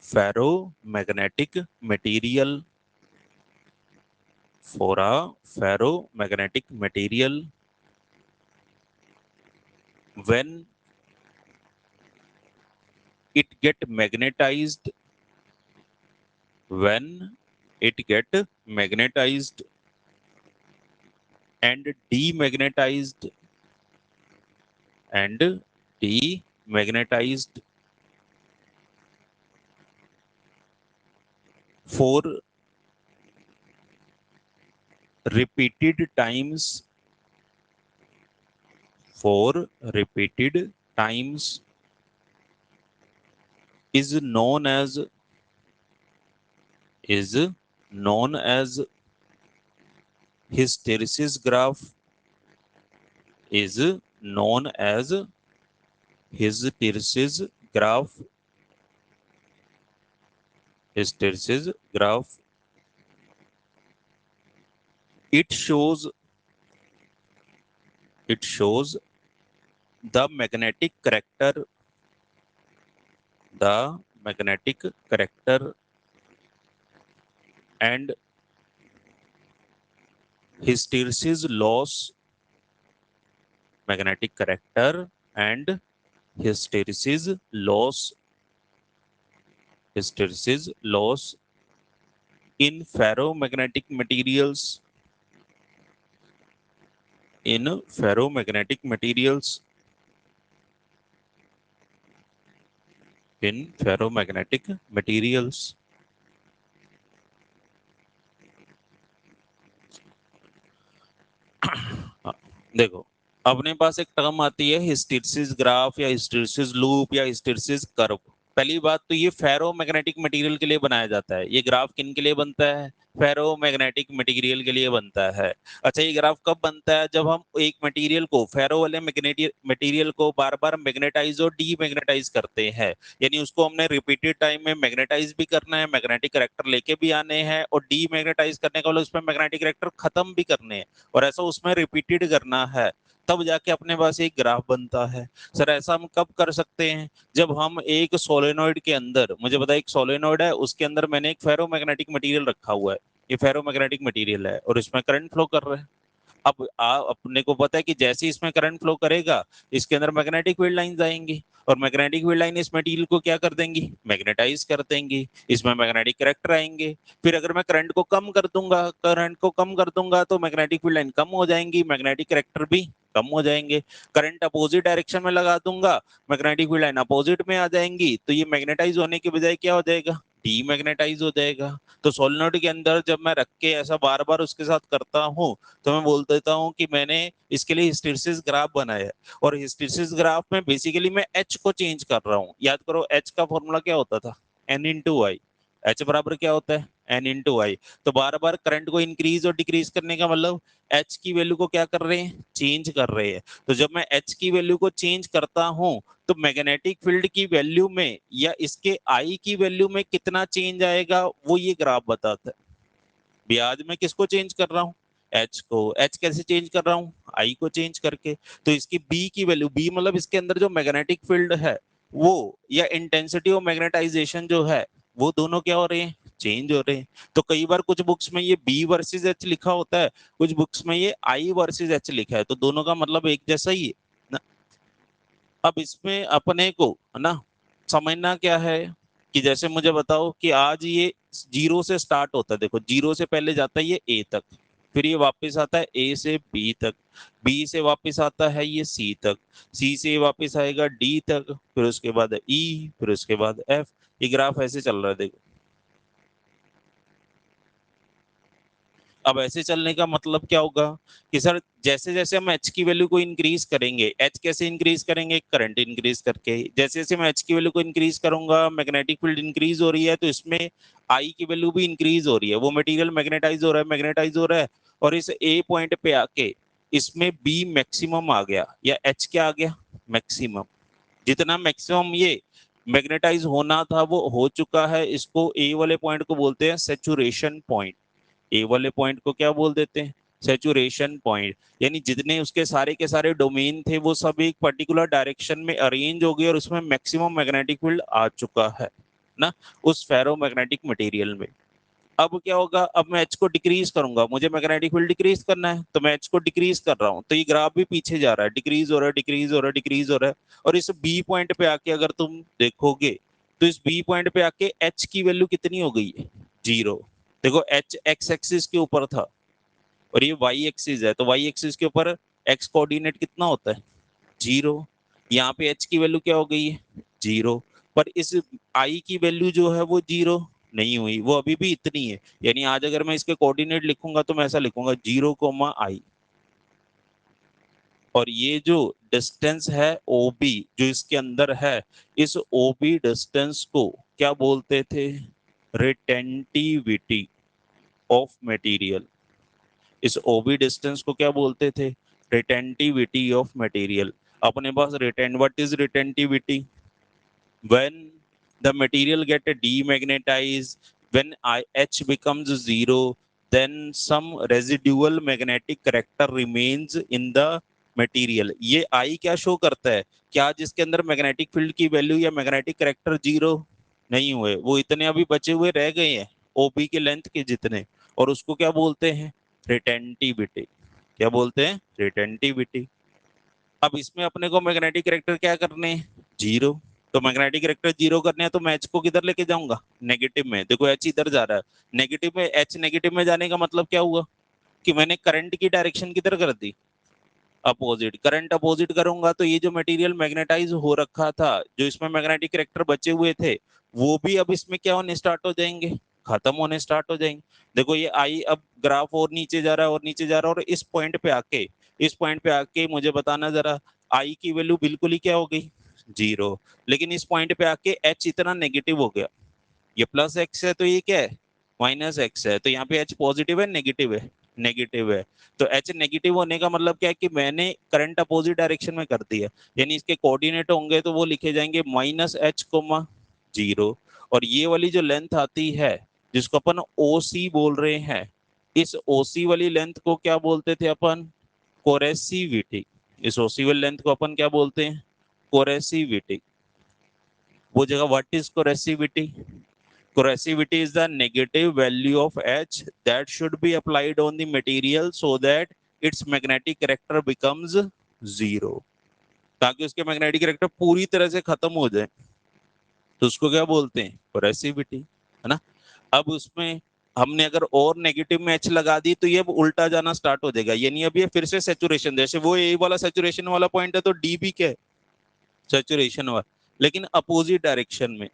ferromagnetic material, for a ferromagnetic material when it get magnetized, when it get magnetized and demagnetized and demagnetized for repeated times, for repeated times is known as hysteresis graph, is known as hysteresis graph, hysteresis graph. It shows the magnetic character, the magnetic character and hysteresis loss, magnetic character and hysteresis loss, hysteresis loss in ferromagnetic materials, in ferromagnetic materials, in ferromagnetic materials. देखो अपने पास एक term आती है hysteresis graph या hysteresis loop या hysteresis curve. पहली बात तो ये फेरोमैग्नेटिक मटेरियल के लिए बनाया जाता है। ये ग्राफ किन के लिए बनता है? फेरोमैग्नेटिक मटेरियल के लिए बनता है। अच्छा ये ग्राफ कब बनता है? जब हम एक मटेरियल को फेरो वाले मटेरियल को बार बार मैग्नेटाइज और डीमैग्नेटाइज करते हैं, यानी उसको हमने रिपीटेड टाइम में मैग्नेटाइज भी करना है, मैग्नेटिक कैरेक्टर लेके भी आने हैं और डीमैग्नेटाइज करने का मतलब उसमें मैग्नेटिक कैरेक्टर खत्म भी करने हैं और ऐसा उसमें रिपीटेड करना है, तब जाके अपने पास एक ग्राफ बनता है। सर ऐसा हम कब कर सकते हैं? जब हम एक सोलेनोइड के अंदर, मुझे पता है एक सोलेनोइड है, उसके अंदर मैंने एक फेरोमैग्नेटिक मटेरियल रखा हुआ है, ये फेरोमैग्नेटिक मटेरियल है और इसमें करंट फ्लो कर रहा है। अब अपने को पता है कि जैसे इसमें करंट फ्लो करेगा इसके अंदर मैग्नेटिक फील्ड लाइंस आएंगी और मैग्नेटिक फील्ड लाइन इस मटेरियल को क्या कर देंगी? मैग्नेटाइज कर देंगी, इसमें मैग्नेटिक कैरेक्टर आएंगे। फिर अगर मैं करंट को कम कर दूंगा, करंट को कम कर दूंगा तो मैग्नेटिक फील्ड लाइन कम हो जाएंगी, मैग्नेटिक कैरेक्टर भी कम हो जाएंगे। करंट अपोजिट डायरेक्शन में लगा दूंगा, मैग्नेटिक फील्ड लाइन अपोजिट में आ जाएंगी, तो ये मैग्नेटाइज होने के बजाय क्या हो जाएगा? डीमैग्नेटाइज हो जाएगा। तो सोलेनोइड के अंदर जब मैं रख के ऐसा बार बार उसके साथ करता हूँ तो मैं बोल देता हूँ कि मैंने इसके लिए हिस्टेरिसिस ग्राफ बनाया है और हिस्टेरिसिस ग्राफ में बेसिकली मैं एच को चेंज कर रहा हूँ। याद करो एच का फॉर्मूला क्या होता था? एन इंटू आई। H बराबर क्या होता है N इंटू आई। तो बार बार करंट को इंक्रीज और डिक्रीज करने का मतलब H की वैल्यू को क्या कर रहे हैं, चेंज कर रहे हैं। तो जब मैं H की वैल्यू को चेंज करता हूं तो मैग्नेटिक फील्ड की वैल्यू में या इसके I की वैल्यू में कितना चेंज आएगा वो ये ग्राफ बताता है। ब्याज में किसको चेंज कर रहा हूँ, H को। H कैसे चेंज कर रहा हूँ, I को चेंज करके। तो इसकी B की वैल्यू, B मतलब इसके अंदर जो मैग्नेटिक फील्ड है वो या इंटेंसिटी ऑफ मैग्नेटाइजेशन जो है वो दोनों क्या हो रहे हैं, चेंज हो रहे हैं। तो कई बार कुछ बुक्स में ये B वर्सेस H लिखा होता है, कुछ बुक्स में ये I वर्सेस H लिखा है, तो दोनों का मतलब एक जैसा ही है ना। अब इसमें अपने को है ना समझना क्या है कि जैसे मुझे बताओ कि आज ये 0 से स्टार्ट होता है, देखो 0 से पहले जाता है ये A तक, फिर ये वापस आता है A से B तक, B से वापस आता है ये C तक, C से वापस आएगा D तक, फिर उसके बाद E, फिर उसके बाद F। ये ग्राफ ऐसे चल रहा है देखो। अब ऐसे चलने का मतलब क्या होगा कि सर जैसे जैसे हम H की वैल्यू को इंक्रीज करेंगे, H कैसे इंक्रीज करेंगे, करंट इंक्रीज करके। जैसे जैसे मैं H की वैल्यू को इंक्रीज करूंगा, मैग्नेटिक फील्ड इंक्रीज हो रही है, तो इसमें I की वैल्यू भी इंक्रीज हो रही है। वो मटेरियल मैग्नेटाइज हो रहा है, मैग्नेटाइज हो रहा है, और इस A पॉइंट पे आके इसमें B मैक्सिमम आ गया या H क्या आ गया, मैक्सिमम। जितना मैक्सिमम ये मैग्नेटाइज होना था वो हो चुका है। इसको A वाले पॉइंट को बोलते हैं सेचुरेशन पॉइंट। ए वाले पॉइंट को क्या बोल देते हैं, सेचुरेशन पॉइंट। यानी जितने उसके सारे के सारे डोमेन थे वो सब एक पर्टिकुलर डायरेक्शन में अरेंज हो गए और उसमें मैक्सिमम मैग्नेटिक फील्ड आ चुका है ना, उस फेरो मैग्नेटिक मटेरियल में। अब क्या होगा, अब मैं एच को डिक्रीज करूंगा, मुझे मैग्नेटिक फील्ड डिक्रीज करना है, तो मैं एच को डिक्रीज कर रहा हूँ, तो ये ग्राफ भी पीछे जा रहा है, डिक्रीज हो रहा है, डिक्रीज हो रहा है, डिक्रीज हो रहा है। और इस बी पॉइंट पे आके अगर तुम देखोगे तो इस बी पॉइंट पे आके एच की वैल्यू कितनी हो गई है, 0। देखो एच एक्स एक्सिस के ऊपर था और ये वाई एक्सिस है, तो वाई एक्सिस के ऊपर एक्स कोऑर्डिनेट कितना होता है, 0। यहाँ पे एच की वैल्यू क्या हो गई है, 0। पर इस आई की वैल्यू जो है वो 0 नहीं हुई, वो अभी भी इतनी है। यानी आज अगर मैं इसके कोऑर्डिनेट लिखूंगा तो मैं ऐसा लिखूंगा 0, और ये जो डिस्टेंस है ओ बी जो इसके अंदर है, इस ओ बी डिस्टेंस को क्या बोलते थे, रिटेंटिविटी ऑफ मटेरियल। इस ओबी डिस्टेंस को क्या बोलते थे, रिटेंटिविटी ऑफ मटेरियल। अपने पास retent, what is retentivity, when the material get demagnetized, when H becomes 0, then some residual magnetic character remains in the material। ये I क्या शो करता है, क्या जिसके अंदर मैग्नेटिक फील्ड की वैल्यू या मैग्नेटिक करेक्टर 0 नहीं हुए, वो इतने अभी बचे हुए रह गए हैं ओबी के लेंथ के जितने, और उसको क्या बोलते हैं, रिटेंटिविटी। क्या बोलते हैं, रिटेंटिविटी। अब इसमें अपने को मैग्नेटिक करेक्टर क्या करने हैं, 0। तो मैग्नेटिक करेक्टर 0 करने हैं तो मैं एच को किधर लेके जाऊंगा, नेगेटिव में। देखो एच इधर जा रहा है, नेगेटिव में, एच नेगेटिव में जाने का मतलब क्या हुआ कि मैंने करंट की डायरेक्शन किधर कर दी, अपोजिट। करंट अपोजिट करूंगा तो ये जो मटेरियल मैग्नेटाइज हो रखा था, जो इसमें मैग्नेटिक करेक्टर बचे हुए थे, वो भी अब इसमें क्या होने स्टार्ट हो जाएंगे, खत्म होने स्टार्ट हो जाएंगे। देखो ये आई अब ग्राफ और नीचे जा रहा है और नीचे जा रहा है, और इस पॉइंट पे आके, इस पॉइंट पे आके मुझे बताना जरा, आई की वैल्यू बिल्कुल ही क्या हो गई, 0। लेकिन इस पॉइंट पे आके एच इतना नेगेटिव हो गया, ये प्लस एक्स है तो ये क्या है, माइनस एक्स है। तो यहाँ पे एच पॉजिटिव है नेगेटिव है, नेगेटिव है। तो एच नेगेटिव होने का मतलब क्या है कि मैंने करंट अपोजिट डायरेक्शन में कर दिया, यानी इसके कोऑर्डिनेट होंगे तो वो लिखे जाएंगे -H, 0। और ये वाली जो लेंथ आती है जिसको अपन ओ सी बोल रहे हैं, इस ओ सी वाली लेंथ को क्या बोलते थे अपन, कोरेसिविटी। इस ओ सी वाली लेंथ को अपन क्या बोलते हैं, कोरेसिविटी। वो जगह what is coercivity, corrosivity is the negative value of H that should be applied on the material so that its magnetic character becomes 0, ताकि उसके मैग्नेटिक करेक्टर पूरी तरह से खत्म हो जाए। तो उसको क्या बोलते हैं, कोरेसिविटी, है ना। अब उसमें हमने अगर और नेगेटिव में एच लगा दी तो ये अब उल्टा जाना स्टार्ट हो जाएगा, यानी अब ये फिर से सेचुरेशन, जैसे वो ए वाला सेचुरेशन वाला पॉइंट है तो डी भी क्या है, सेचुरेशन वाला, लेकिन अपोजिट डायरेक्शन में।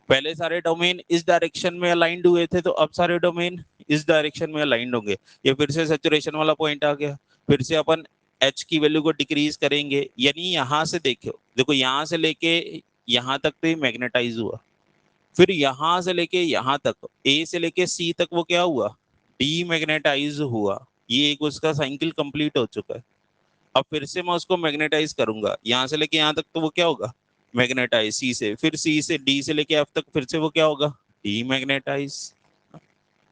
पहले सारे डोमेन इस डायरेक्शन में अलाइंड हुए थे, तो अब सारे डोमेन इस डायरेक्शन में अलाइंड होंगे। ये फिर से सैचुरेशन वाला पॉइंट आ गया, फिर से अपन एच की वैल्यू को डिक्रीज करेंगे, यानी यहां से देखो, देखो यहां से लेके यहां तक तो ये मैग्नेटाइज हुआ, फिर यहां से लेके यहां तक, ए से लेके सी तक वो क्या हुआ, डीमैग्नेटाइज हुआ। ये एक उसका साइकिल कंप्लीट हो चुका है। अब फिर से मैं उसको मैग्नेटाइज करूंगा, यहाँ से लेके यहाँ तक, तो वो क्या होगा, मैग्नेटाइज। सी से, फिर सी से डी से लेके एफ तक, फिर से वो क्या होगा, डीमैग्नेटाइज।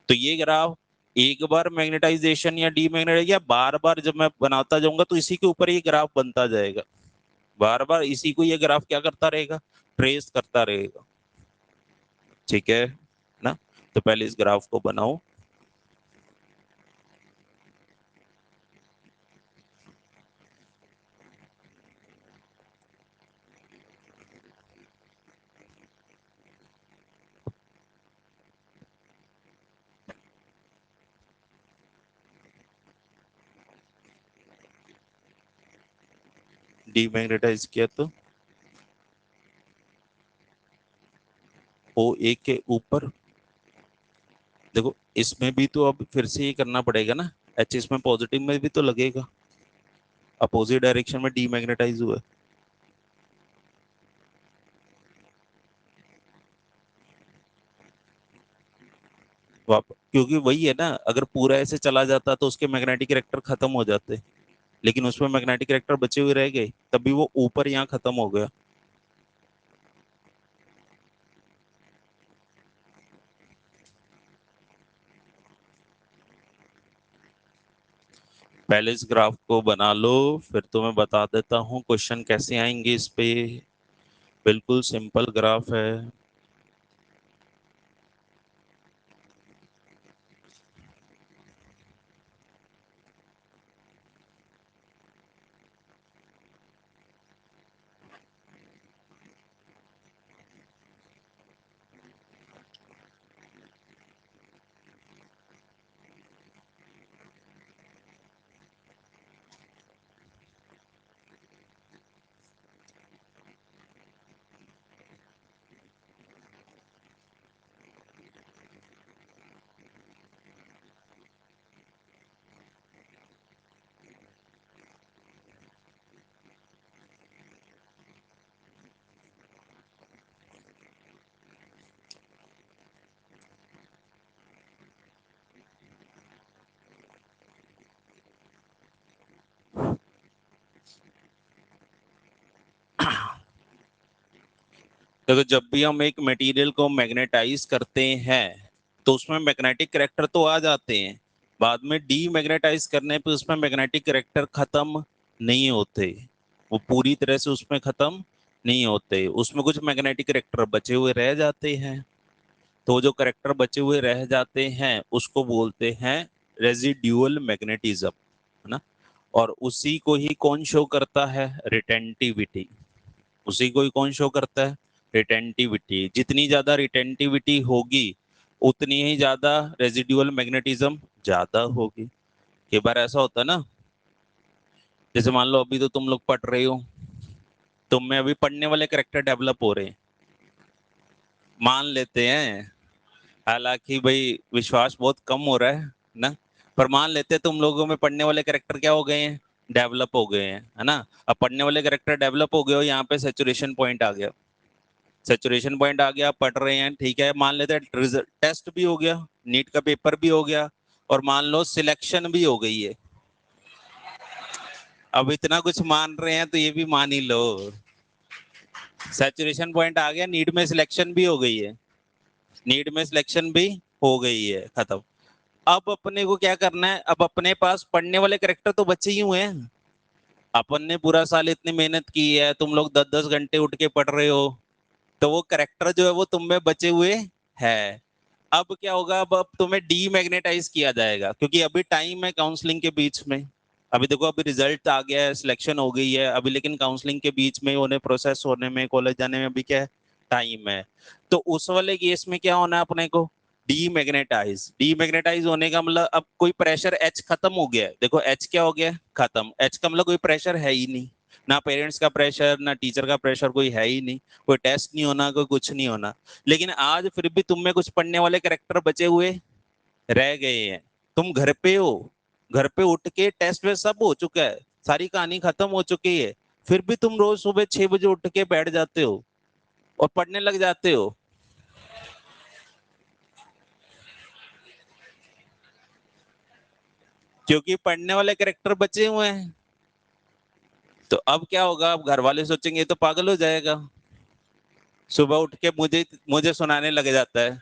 तो ये ग्राफ एक बार मैग्नेटाइजेशन या डीमैग्नेटाइज, या बार बार जब मैं बनाता जाऊंगा तो इसी के ऊपर ये ग्राफ बनता जाएगा। बार बार इसी को ये ग्राफ क्या करता रहेगा, ट्रेस करता रहेगा। ठीक है ना। तो पहले इस ग्राफ को बनाओ। डीमैग्नेटाइज किया तो ओ ए के ऊपर, देखो इसमें भी तो अब फिर से ये करना पड़ेगा ना, एच इसमें पॉजिटिव में भी तो लगेगा, अपोजिट डायरेक्शन में डीमैग्नेटाइज हुआ है। क्योंकि वही है ना, अगर पूरा ऐसे चला जाता तो उसके मैग्नेटिक रिएक्टर खत्म हो जाते, लेकिन उसमें मैग्नेटिक रिएक्टर बचे हुए रह गए, तभी वो ऊपर यहाँ खत्म हो गया। पहले इस ग्राफ को बना लो, फिर तो मैं बता देता हूँ क्वेश्चन कैसे आएंगे इस पे। बिल्कुल सिंपल ग्राफ है। देखो जब भी हम एक मटेरियल को मैग्नेटाइज करते हैं तो उसमें मैग्नेटिक करैक्टर तो आ जाते हैं, बाद में डीमैग्नेटाइज करने पे उसमें मैग्नेटिक करैक्टर खत्म नहीं होते, वो पूरी तरह से उसमें खत्म नहीं होते, उसमें कुछ मैग्नेटिक करैक्टर बचे हुए रह जाते हैं। तो जो करैक्टर बचे हुए रह जाते हैं उसको बोलते हैं रेजिड्यूअल मैग्नेटिज्म, है ना। और उसी को ही कौन शो करता है, रिटेंटिविटी। उसी को ही कौन शो करता है, रिटेंटिविटी। जितनी ज्यादा रिटेंटिविटी होगी उतनी ही ज्यादा रेजिडुअल मैग्नेटिज्म ज्यादा होगी। कई बार ऐसा होता है ना, जैसे मान लो अभी तो तुम लोग पढ़ रहे हो, तुम में अभी पढ़ने वाले करेक्टर डेवलप हो रहे हैं, मान लेते हैं, हालांकि भाई विश्वास बहुत कम हो रहा है ना, पर मान लेते हैं तुम लोगों में पढ़ने वाले करेक्टर क्या हो गए हैं, डेवलप हो गए हैं, है ना। अब पढ़ने वाले करेक्टर डेवलप हो गए हो, यहाँ पे सेचुरेशन पॉइंट आ गया, सेचुरेशन पॉइंट आ गया, पढ़ रहे हैं, ठीक है, मान लेते हैं टेस्ट भी हो गया, नीट का पेपर भी हो गया, और मान लो सिलेक्शन भी हो गई है। अब इतना कुछ मान रहे हैं तो ये भी मान ही लो, सैचुरेशन पॉइंट आ गया, नीट में सिलेक्शन भी हो गई है, नीट में सिलेक्शन भी हो गई है, खत्म। अब अपने को क्या करना है, अब अपने पास पढ़ने वाले करेक्टर तो बचे ही हुए हैं, अपन ने पूरा साल इतनी मेहनत की है, तुम लोग 10-10 घंटे उठ के पढ़ रहे हो, तो वो करेक्टर जो है वो तुम में बचे हुए है। अब क्या होगा, अब तुम्हें डीमैग्नेटाइज किया जाएगा, क्योंकि अभी टाइम है काउंसलिंग के बीच में। अभी देखो अभी रिजल्ट आ गया है, सिलेक्शन हो गई है अभी, लेकिन काउंसलिंग के बीच में उन्हें प्रोसेस होने में, कॉलेज जाने में अभी क्या है, टाइम है। तो उस वाले केस में क्या होना है अपने को, डीमैग्नेटाइज। डीमैग्नेटाइज होने का मतलब अब कोई प्रेशर एच खत्म हो गया है, देखो एच क्या हो गया, खत्म। एच का मतलब कोई प्रेशर है ही नहीं, ना पेरेंट्स का प्रेशर ना टीचर का प्रेशर, कोई है ही नहीं, कोई टेस्ट नहीं होना, कोई कुछ नहीं होना। लेकिन आज फिर भी तुम में कुछ पढ़ने वाले करेक्टर बचे हुए रह गए हैं, तुम घर पे हो, घर पे उठ के टेस्ट में सब हो चुका है, सारी कहानी खत्म हो चुकी है, फिर भी तुम रोज सुबह 6 बजे उठ के बैठ जाते हो और पढ़ने लग जाते हो। क्योंकि पढ़ने वाले कैरेक्टर बचे हुए हैं। तो अब क्या होगा, अब घर वाले सोचेंगे ये तो पागल हो जाएगा, सुबह उठ के मुझे मुझे सुनाने लग जाता है।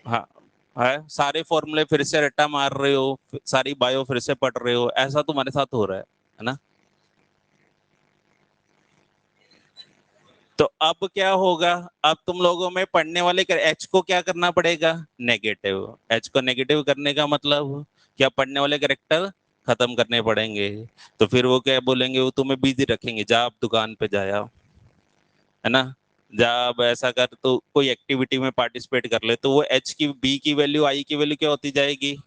हाँ, है सारे फॉर्मूले फिर से रट्टा मार रहे हो, सारी बायो फिर से पढ़ रहे हो, ऐसा तुम्हारे साथ हो रहा है ना। तो अब क्या होगा, अब तुम लोगों में पढ़ने वाले एच को क्या करना पड़ेगा, नेगेटिव। एच को नेगेटिव करने का मतलब क्या, पढ़ने वाले कैरेक्टर खत्म करने पड़ेंगे। तो फिर वो क्या बोलेंगे, वो तुम्हें बिजी रखेंगे, जा आप दुकान पे जाया, है ना, जा अब ऐसा कर, तो कोई एक्टिविटी में पार्टिसिपेट कर ले, तो वो एच की, बी की वैल्यू, आई की वैल्यू क्या होती जाएगी,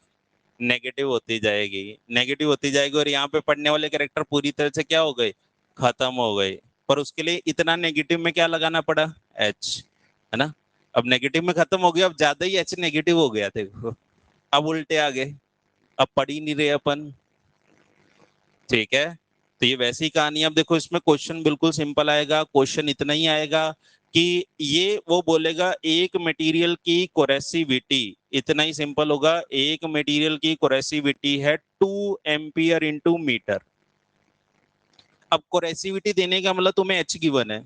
नेगेटिव होती जाएगी, नेगेटिव होती जाएगी। और यहाँ पे पढ़ने वाले कैरेक्टर पूरी तरह से क्या हो गए, खत्म हो गए। पर उसके लिए इतना नेगेटिव में क्या लगाना पड़ा, एच, है ना। अब नेगेटिव में खत्म हो गया, अब ज्यादा ही एच नेगेटिव हो गया, देखो अब उल्टे आ गए, अब पढ़ ही नहीं रहे अपन। ठीक है, तो ये वैसी कहानी। अब देखो इसमें क्वेश्चन बिल्कुल सिंपल आएगा, क्वेश्चन इतना ही आएगा कि ये वो बोलेगा एक मटेरियल की कोरेसिविटी, इतना ही सिंपल होगा, एक मटेरियल की कोरेसिविटी है 2 एम्पियर इंटू मीटर। अब कोरेसिविटी देने का मतलब तुम्हें एच गिवन है,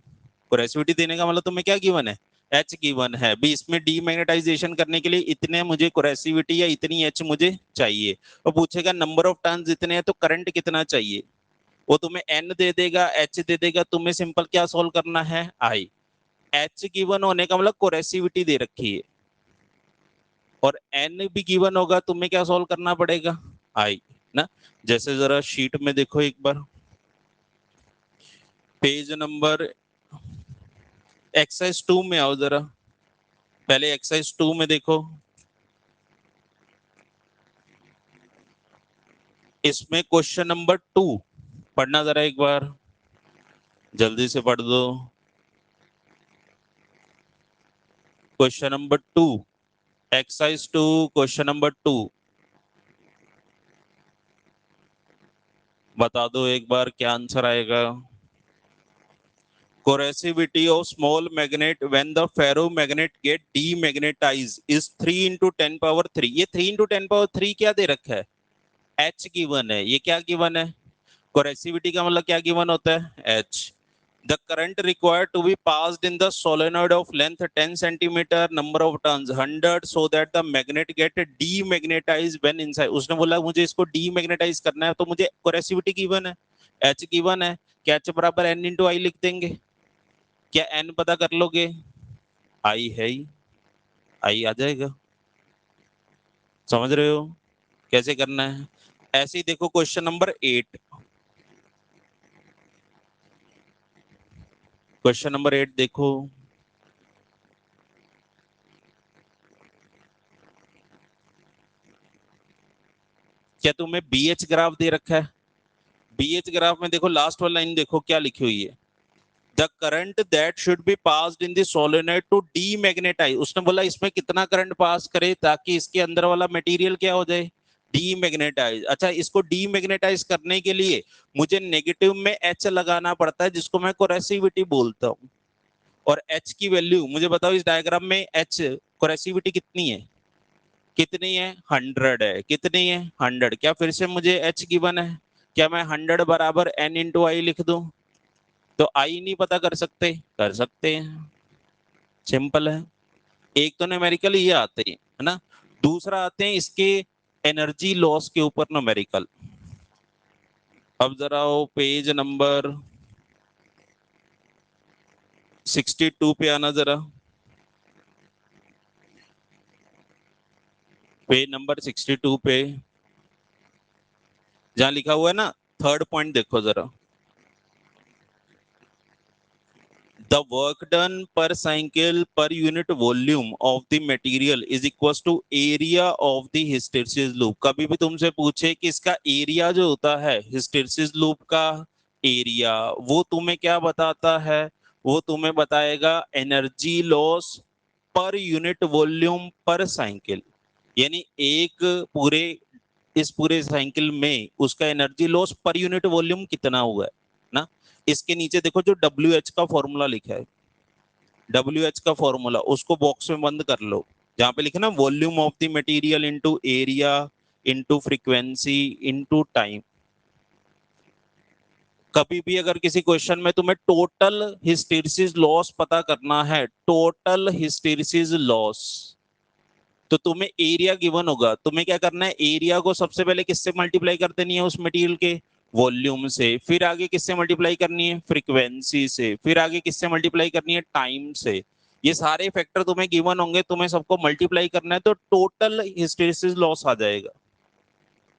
कोरेसिविटी देने का मतलब तुम्हें क्या गिवन है, एच गिवन है भी। इसमें डीमैग्नेटाइजेशन करने के लिए इतने मुझे कोरेसिविटी या इतनी एच मुझे चाहिए, और पूछेगा नंबर ऑफ टर्न्स इतने हैं तो करंट कितना चाहिए, वो तुम्हें एन दे देगा, एच दे देगा, तुम्हें सिंपल क्या सॉल्व करना है, आई। एच गिवन होने का मतलब कोरेसिविटी दे रखी है, और एन भी गिवन होगा, तुम्हें क्या सॉल्व करना पड़ेगा, आई ना। जैसे जरा शीट में देखो एक बार, पेज नंबर एक्सरसाइज 2 में आओ जरा, पहले एक्सरसाइज 2 में देखो, इसमें क्वेश्चन नंबर 2 पढ़ना जरा एक बार, जल्दी से पढ़ दो। Question number 2, exercise 2, question number 2, बता दो एक बार क्या आंसर आएगा। Corrosivity of small magnet when the ferromagnet get demagnetized is 3 into 10 power 3। ये 3 into 10 power 3 क्या दे रखा है, h गिवन है। ये क्या गिवन है, Corrosivity का मतलब क्या गिवन होता है, h। The current required to be passed in the solenoid of length 10 centimeter, number of turns 100, so that the magnet get demagnetized when inside। उसने बोला मुझे इसको डीमैग्नेटाइज करना है, तो मुझे Corrosivity गिवन है, h गिवन है, क्या h बराबर n into I लिख देंगे, क्या एन पता कर लोगे, आई है ही, आई आ जाएगा। समझ रहे हो कैसे करना है। ऐसे ही देखो क्वेश्चन नंबर 8, क्वेश्चन नंबर 8 देखो, क्या तुम्हें बीएच ग्राफ दे रखा है, बीएच ग्राफ में देखो लास्ट वाली लाइन देखो क्या लिखी हुई है, the current that should be passed in the solenoid to demagnetize. उसने बोला इसमें कितना करंट पास करे ताकि इसके अंदर वाला मटेरियल क्या हो जाए, डीमैग्नेटाइज। अच्छा, इसको डीमैग्नेटाइज करने के लिए मुझे नेगेटिव में एच लगाना पड़ता है, जिसको मैं कोरेसिविटी बोलता हूँ। और एच की वैल्यू मुझे बताओ, इस डायग्राम में एच कोरेसिविटी कितनी है, कितनी है, 100 है, कितनी है, 100। क्या फिर से मुझे एच गिवन है, क्या मैं 100 बराबर एन इंटू आई लिख दूं, तो आई नहीं पता कर सकते, कर सकते हैं, सिंपल है। एक तो न्यूमेरिकल ये आते हैं, है ना, दूसरा आते हैं इसके एनर्जी लॉस के ऊपर न्यूमेरिकल। अब जरा वो पेज नंबर 62 पे आना जरा, पेज नंबर 62 पे जहां लिखा हुआ है ना, थर्ड पॉइंट देखो जरा, the work done per cycle per unit volume of the material is equals to area of the hysteresis loop। कभी भी तुमसे पूछे कि इसका एरिया जो होता है हिस्टेरेसिस लूप का एरिया, वो तुम्हें क्या बताता है, वो तुम्हें बताएगा energy loss per unit volume पर साइकिल। यानी एक पूरे, इस पूरे साइकिल में उसका energy loss per unit volume कितना हुआ है ना। इसके नीचे देखो जो डब्ल्यू एच का फॉर्मूला लिखा है, डब्ल्यू एच का फॉर्मूला उसको बॉक्स में बंद कर लो, जहां पे लिखा ना volume of the material into area into frequency into time. कभी भी अगर किसी क्वेश्चन में तुम्हें टोटल हिस्टैरिसीस लॉस पता करना है, टोटल हिस्टैरिसीस लॉस, तो तुम्हें एरिया गिवन होगा, तुम्हें क्या करना है, एरिया को सबसे पहले किससे मल्टीप्लाई कर देनी है, उस मटेरियल के वॉल्यूम से, फिर आगे किससे मल्टीप्लाई करनी है, फ्रीक्वेंसी से, फिर आगे किससे मल्टीप्लाई करनी है, टाइम से। ये सारे फैक्टर तुम्हें गिवन होंगे, तुम्हें सबको मल्टीप्लाई करना है, तो टोटल हिस्टैरिसीस लॉस आ जाएगा,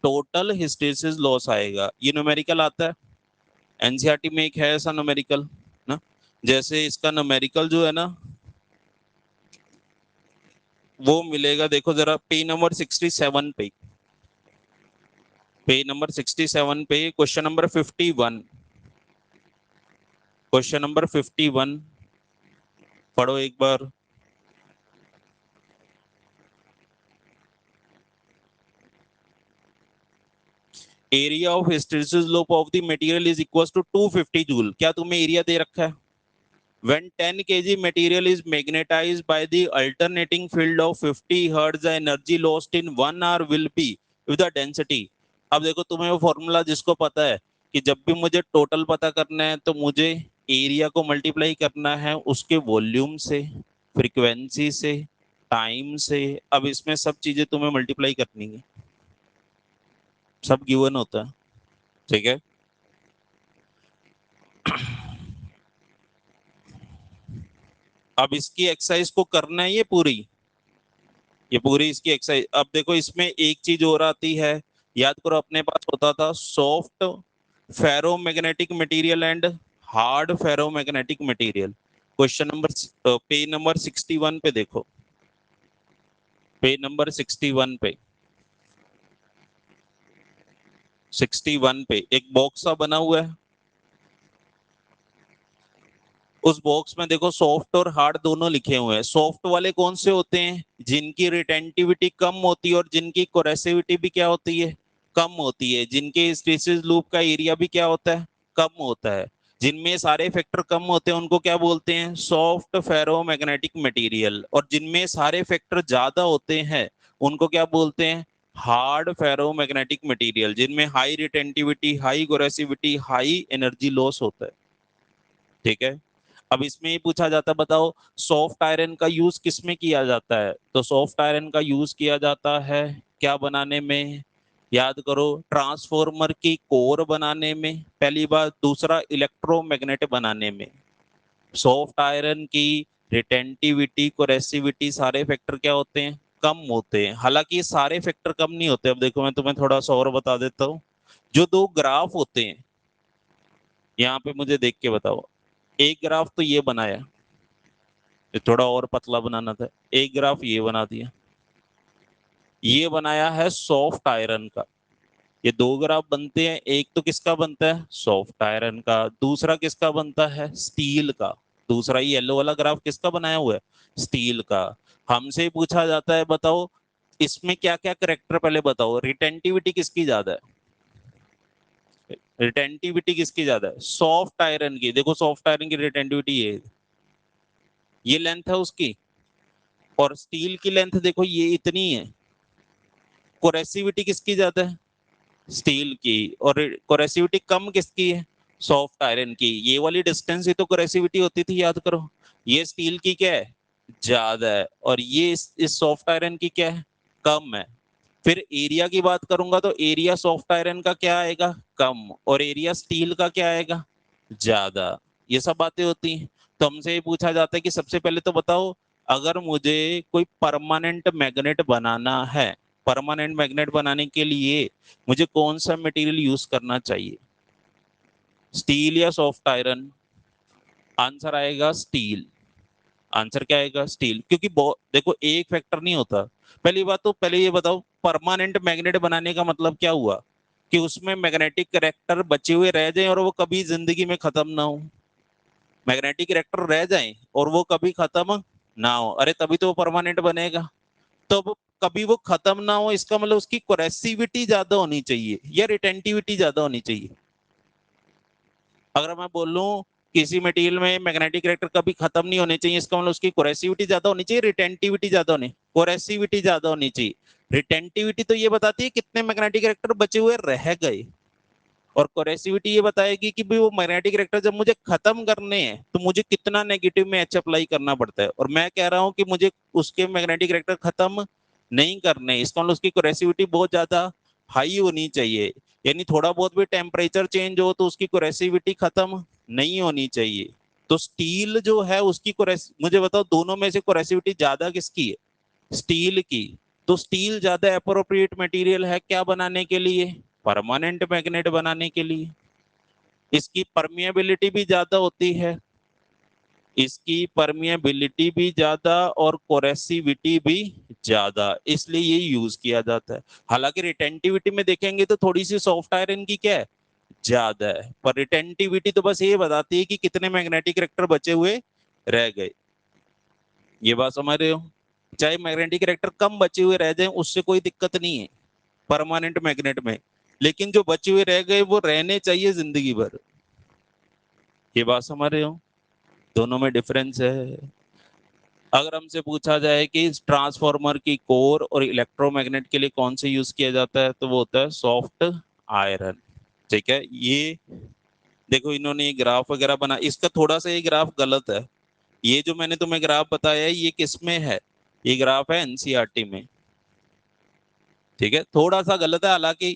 टोटल हिस्टैरिसीस लॉस आएगा। ये न्यूमेरिकल आता है, एनसीईआरटी में एक है ऐसा न्यूमेरिकल ना। जैसे इसका न्यूमेरिकल जो है ना, वो मिलेगा, देखो जरा पेज नंबर 67 पे, पेज नंबर 67 पे क्वेश्चन नंबर 51, क्वेश्चन नंबर 51 पढ़ो एक बार। Area of hysteresis loop of the material is equal to 250 joule. क्या तुम्हें एरिया दे रखा है? When 10 kg material is magnetized by the alternating field of 50 hertz, the energy lost in 1 hour will be with the density। अब देखो तुम्हें वो formula जिसको पता है कि जब भी मुझे टोटल पता करना है तो मुझे एरिया को मल्टीप्लाई करना है उसके वॉल्यूम से, फ्रीक्वेंसी से, टाइम से। अब इसमें सब चीजें तुम्हें मल्टीप्लाई करनी है, सब गिवन होता है, ठीक है। अब इसकी एक्सरसाइज को करना है, ये पूरी इसकी एक्सरसाइज। अब देखो इसमें एक चीज और आती है, याद करो अपने पास होता था soft ferromagnetic material and hard ferromagnetic material. Question number page number 61 पे देखो, पेज नंबर 61 पे, 61 पे एक बॉक्स सा बना हुआ है, उस बॉक्स में देखो सॉफ्ट और हार्ड दोनों लिखे हुए हैं। सॉफ्ट वाले कौन से होते हैं? जिनकी रिटेंटिविटी कम होती है और जिनकी कोरेसिविटी भी क्या होती है, कम होती है। जिनके हिस्टैरिसीस लूप का एरिया भी क्या होता है, कम होता है। जिनमें सारे फैक्टर कम होते हैं उनको क्या बोलते हैं, सॉफ्ट फेरोमैग्नेटिक मटेरियल। और जिनमें सारे फैक्टर ज्यादा होते हैं उनको क्या बोलते हैं, हार्ड फेरोमैग्नेटिक मटेरियल, जिनमें high retentivity, high coercivity, high energy loss होता है, ठीक है। अब इसमें ही पूछा जाता है, बताओ सॉफ्ट आयरन का यूज किस में किया जाता है? तो सॉफ्ट आयरन का यूज किया जाता है क्या बनाने में, याद करो, ट्रांसफॉर्मर की कोर बनाने में, पहली बात। दूसरा, इलेक्ट्रोमैग्नेट बनाने में। सॉफ्ट आयरन की रिटेंटिविटी, कोरेसिविटी, सारे फैक्टर क्या होते हैं, कम होते हैं। हालांकि ये सारे फैक्टर कम नहीं होते। अब देखो मैं तुम्हें थोड़ा सा और बता देता हूँ। जो दो ग्राफ होते हैं, यहाँ पे मुझे देख के बताओ। एक ग्राफ तो ये बनाया, ये थोड़ा और पतला बनाना था। एक ग्राफ ये बना दिया, ये बनाया है सॉफ्ट आयरन का। ये दो ग्राफ बनते हैं, एक तो किसका बनता है, सॉफ्ट आयरन का, दूसरा किसका बनता है, स्टील का। दूसरा ये येलो वाला ग्राफ किसका बनाया हुआ है, स्टील का। हमसे पूछा जाता है, बताओ इसमें क्या क्या करेक्टर, पहले बताओ रिटेंटिविटी किसकी ज्यादा है, रिटेंटिविटी किसकी ज्यादा है, सॉफ्ट आयरन की। देखो सॉफ्ट आयरन की रिटेंटिविटी ये लेंथ है उसकी, और स्टील की लेंथ देखो ये इतनी है। कोरेसिविटी किसकी ज्यादा है, स्टील की। और कोरेसिविटी कम किसकी है, सॉफ्ट आयरन की। ये वाली डिस्टेंस ही तो कोरेसिविटी होती थी, याद करो। ये स्टील की क्या है, ज्यादा है, और ये इस सॉफ्ट आयरन की क्या है, कम है। फिर एरिया की बात करूंगा तो एरिया सॉफ्ट आयरन का क्या आएगा, कम, और एरिया स्टील का क्या आएगा, ज्यादा। ये सब बातें होती हैं। तो हमसे ये पूछा जाता है कि सबसे पहले तो बताओ, अगर मुझे कोई परमानेंट मैग्नेट बनाना है, परमानेंट मैग्नेट बनाने के लिए मुझे कौन सा मटेरियल यूज करना चाहिए, स्टील या सॉफ्ट आयरन? आंसर आएगा स्टील। आंसर क्या आएगा, स्टील। क्योंकि देखो एक फैक्टर नहीं होता। पहली बात तो पहले ये बताओ, परमानेंट मैग्नेट बनाने का मतलब क्या हुआ, कि उसमें मैग्नेटिक करेक्टर बचे हुए रह जाएं और वो कभी जिंदगी में खत्म ना हो। मैग्नेटिक करेक्टर रह जाएं और वो कभी खत्म ना हो, अरे तभी तो वो परमानेंट बनेगा। तो वो कभी वो खत्म ना हो, इसका मतलब उसकी कोरेसिविटी ज्यादा होनी चाहिए या रिटेंटिविटी ज्यादा होनी चाहिए। अगर मैं बोलूं किसी मटेरियल में मैग्नेटिक करेक्टर कभी खत्म नहीं होने चाहिए, इसका मतलब उसकी कोरेसिविटी ज्यादा होनी चाहिए, रिटेंटिविटी ज्यादा होनी, कोरेसिविटी ज्यादा होनी चाहिए। रिटेंटिविटी तो ये बताती है कितने मैग्नेटिक कैरेक्टर बचे हुए रह गए, और कोरेसिविटी ये बताएगी कि भाई वो मैग्नेटिक कैरेक्टर जब मुझे खत्म करने हैं तो मुझे कितना नेगेटिव में एच अप्लाई करना पड़ता है, और मैं कह रहा हूं कि मुझे उसके मैग्नेटिक कैरेक्टर खत्म नहीं करने, इसका मतलब उसकी कोरेसिविटी बहुत ज्यादा हाई होनी चाहिए, यानी थोड़ा बहुत भी टेम्परेचर चेंज हो तो उसकी कोरेसिविटी खत्म नहीं होनी चाहिए। तो स्टील जो है उसकी मुझे बताओ दोनों में से कोरेसिविटी ज्यादा किसकी है? स्टील की। तो स्टील ज्यादा अप्रोप्रिएट मटेरियल है क्या बनाने के लिए? परमानेंट मैग्नेट बनाने के लिए। इसकी परमिएबिलिटी भी ज्यादा होती है, इसकी परमिएबिलिटी भी ज्यादा और कोरेसिविटी भी ज्यादा, इसलिए ये यूज किया जाता है। हालांकि रिटेंटिविटी में देखेंगे तो थोड़ी सी सॉफ्ट आयरन की क्या है, ज्यादा है, पर रिटेंटिविटी तो बस ये बताती है कि कितने मैग्नेटिक कैरेक्टर बचे हुए रह गए। ये बात समझ रहे हो? चाहे मैग्नेटिक कैरेक्टर कम बचे हुए रह जाए उससे कोई दिक्कत नहीं है परमानेंट मैग्नेट में, लेकिन जो बचे हुए रह गए वो रहने चाहिए जिंदगी भर। ये बात समझ रहे हो? दोनों में डिफरेंस है। अगर हमसे पूछा जाए कि ट्रांसफार्मर की कोर और इलेक्ट्रोमैग्नेट के लिए कौन से यूज किया जाता है, तो वो होता है सॉफ्ट आयरन। ठीक है, ये देखो इन्होंने ये ग्राफ वगैरह बना, इसका थोड़ा सा ये ग्राफ गलत है। ये जो मैंने तुम्हें ग्राफ बताया है ये किस में है? ये ग्राफ है एनसीईआरटी में। ठीक है, थोड़ा सा गलत है, हालांकि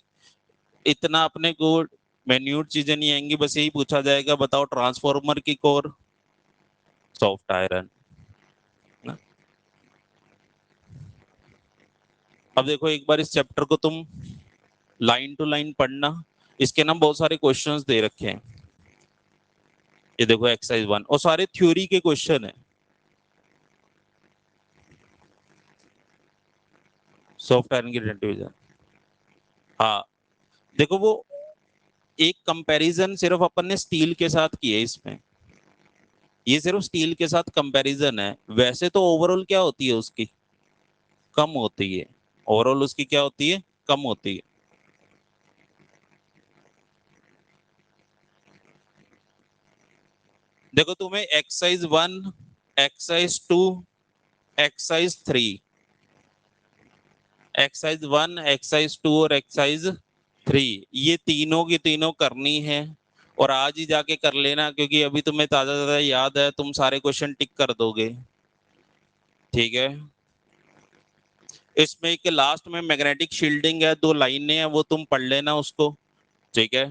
इतना अपने को मैन्यूट चीजें नहीं आएंगी, बस यही पूछा जाएगा बताओ ट्रांसफार्मर की कोर सॉफ्ट आयरन। अब देखो एक बार इस चैप्टर को तुम लाइन टू लाइन पढ़ना, इसके ना बहुत सारे क्वेश्चंस दे रखे हैं। ये देखो एक्सरसाइज 1 और सारे थ्योरी के क्वेश्चन है। सॉफ्ट आयरन की रिलेटिविटी, हाँ देखो वो एक कंपैरिजन सिर्फ अपन ने स्टील के साथ की है इसमें, ये सिर्फ स्टील के साथ कंपैरिजन है, वैसे तो ओवरऑल क्या होती है उसकी, कम होती है। ओवरऑल उसकी क्या होती है, कम होती है। देखो तुम्हें exercise 1, exercise 2, exercise 3, exercise 1, exercise 2 और एक्सरसाइज 3, ये तीनों की तीनों करनी है, और आज ही जाके कर लेना क्योंकि अभी तुम्हें ताजा ताजा याद है, तुम सारे क्वेश्चन टिक कर दोगे। ठीक है, इसमें एक लास्ट में मैग्नेटिक शील्डिंग है, 2 लाइनें हैं, वो तुम पढ़ लेना उसको। ठीक है,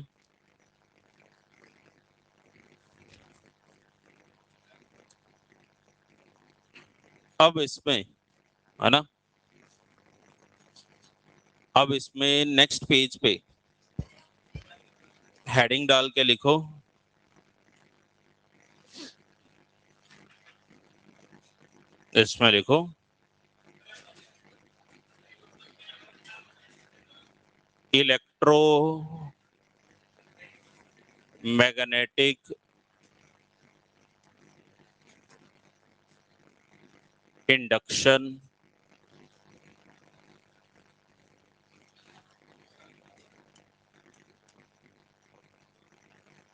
अब इसमें है ना, अब इसमें नेक्स्ट पेज पे हेडिंग डाल के लिखो, इसमें लिखो electro magnetic induction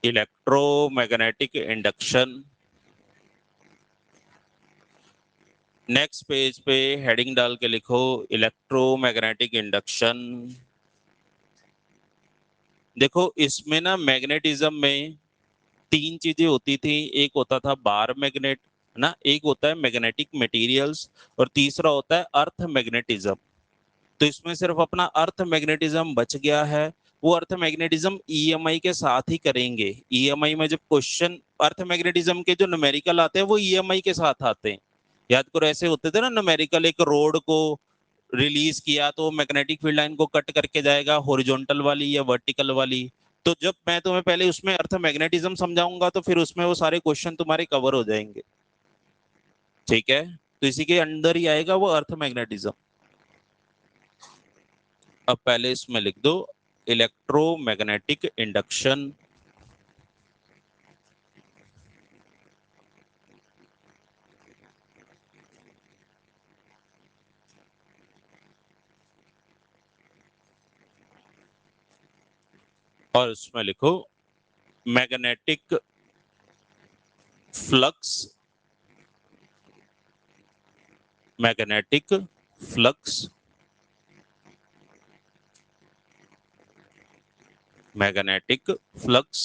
electromagnetic induction. Next page पे हेडिंग डाल के लिखो इलेक्ट्रोमैग्नेटिक इंडक्शन। देखो इसमें ना मैग्नेटिज्म में 3 चीजें होती थी, एक होता था बार मैग्नेट ना, एक होता है मैग्नेटिक मटेरियल्स, और तीसरा होता है अर्थ मैग्नेटिज्म। तो इसमें सिर्फ अपना अर्थ मैग्नेटिज्म बच गया है, वो अर्थ मैग्नेटिज्म ईएमआई के साथ ही करेंगे। ईएमआई में जब क्वेश्चन अर्थ मैग्नेटिज्म के जो न्यूमेरिकल आते हैं वो ईएमआई के साथ आते हैं। याद करो ऐसे होते थे ना न्यूमेरिकल, एक रोड को रिलीज किया तो मैग्नेटिक फील्ड लाइन को कट करके जाएगा, हॉरिजॉन्टल वाली या वर्टिकल वाली। तो जब मैं तुम्हें पहले उसमें अर्थ मैग्नेटिज्म समझाऊंगा तो फिर उसमें वो सारे क्वेश्चन तुम्हारे कवर हो जाएंगे। ठीक है, तो इसी के अंदर ही आएगा वो अर्थ मैग्नेटिज्म। अब पहले इसमें लिख दो इलेक्ट्रोमैग्नेटिक इंडक्शन। और इसमें लिखो magnetic flux, magnetic flux magnetic flux,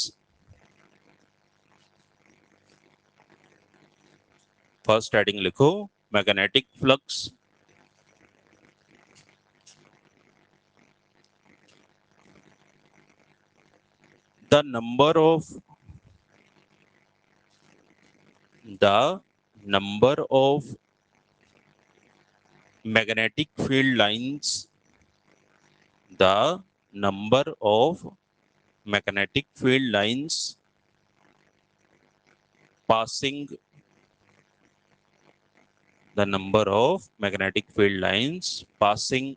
first heading लिखो magnetic flux, the number of magnetic field lines, the number of magnetic field lines passing, the number of magnetic field lines passing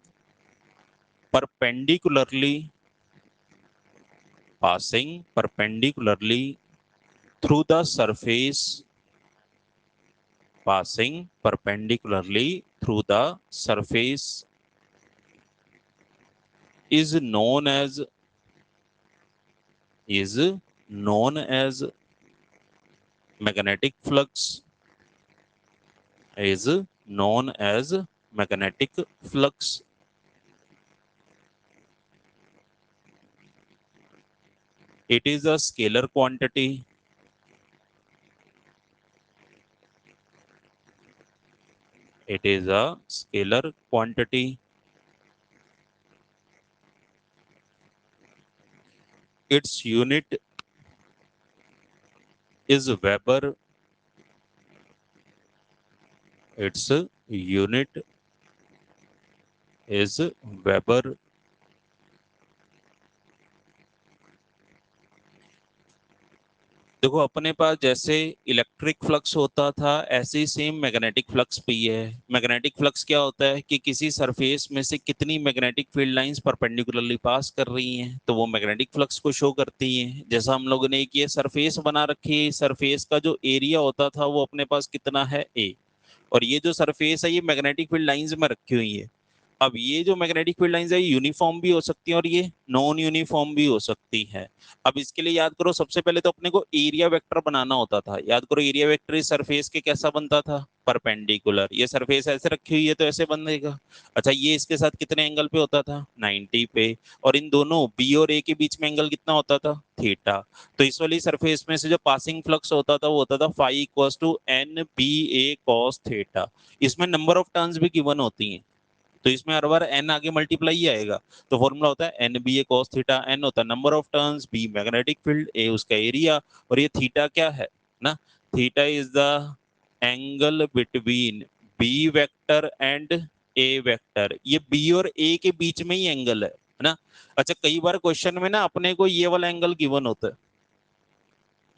perpendicularly through the surface, passing perpendicularly through the surface is known as magnetic flux, is known as magnetic flux. It is a scalar quantity. It is a scalar quantity. Its unit is Weber. Its unit is Weber. देखो अपने पास जैसे electric flux होता था ऐसे ही same magnetic flux भी है। Magnetic flux क्या होता है कि किसी सरफेस में से कितनी मैग्नेटिक फील्ड लाइंस परपेंडिकुलरली पास कर रही हैं तो वो मैग्नेटिक फ्लक्स को शो करती हैं। जैसा हम लोगों ने एक ये सरफेस बना रखी है, सरफेस का जो एरिया होता था वो अपने पास कितना है ए, और ये जो सरफेस है ये मैग्नेटिक फील्ड लाइंस में रखी हुई है। अब ये जो मैग्नेटिक फील्ड लाइंस है ये यूनिफॉर्म भी हो सकती है और ये नॉन यूनिफॉर्म भी हो सकती है। अब इसके लिए याद करो सबसे पहले तो अपने को एरिया वेक्टर बनाना होता था। याद करो एरिया वेक्टर इस सरफेस के कैसा बनता था, परपेंडिकुलर। ये सरफेस ऐसे रखी हुई है तो ऐसे बनेगा। अच्छा ये इसके साथ कितने एंगल पे होता था, 90 पे, और इन दोनों बी और ए के बीच में एंगल कितना होता था, थीटा। तो इस वाली सरफेस में से जो पासिंग फ्लक्स होता था वो होता था phi equals to N B A cos theta. इसमें नंबर ऑफ टर्न्स भी गिवन होती हैं तो इसमें हर बार एन आगे मल्टीप्लाई ही आएगा। तो फॉर्मूला होता है N B A cos theta. N होता है number of turns, B magnetic field, A उसका एरिया, और ये थीटा क्या है ना, theta is the angle between B vector and A vector. ये बी और ए के बीच में ही एंगल है ना। अच्छा कई बार क्वेश्चन में ना अपने को ये वाला एंगल गिवन होता है,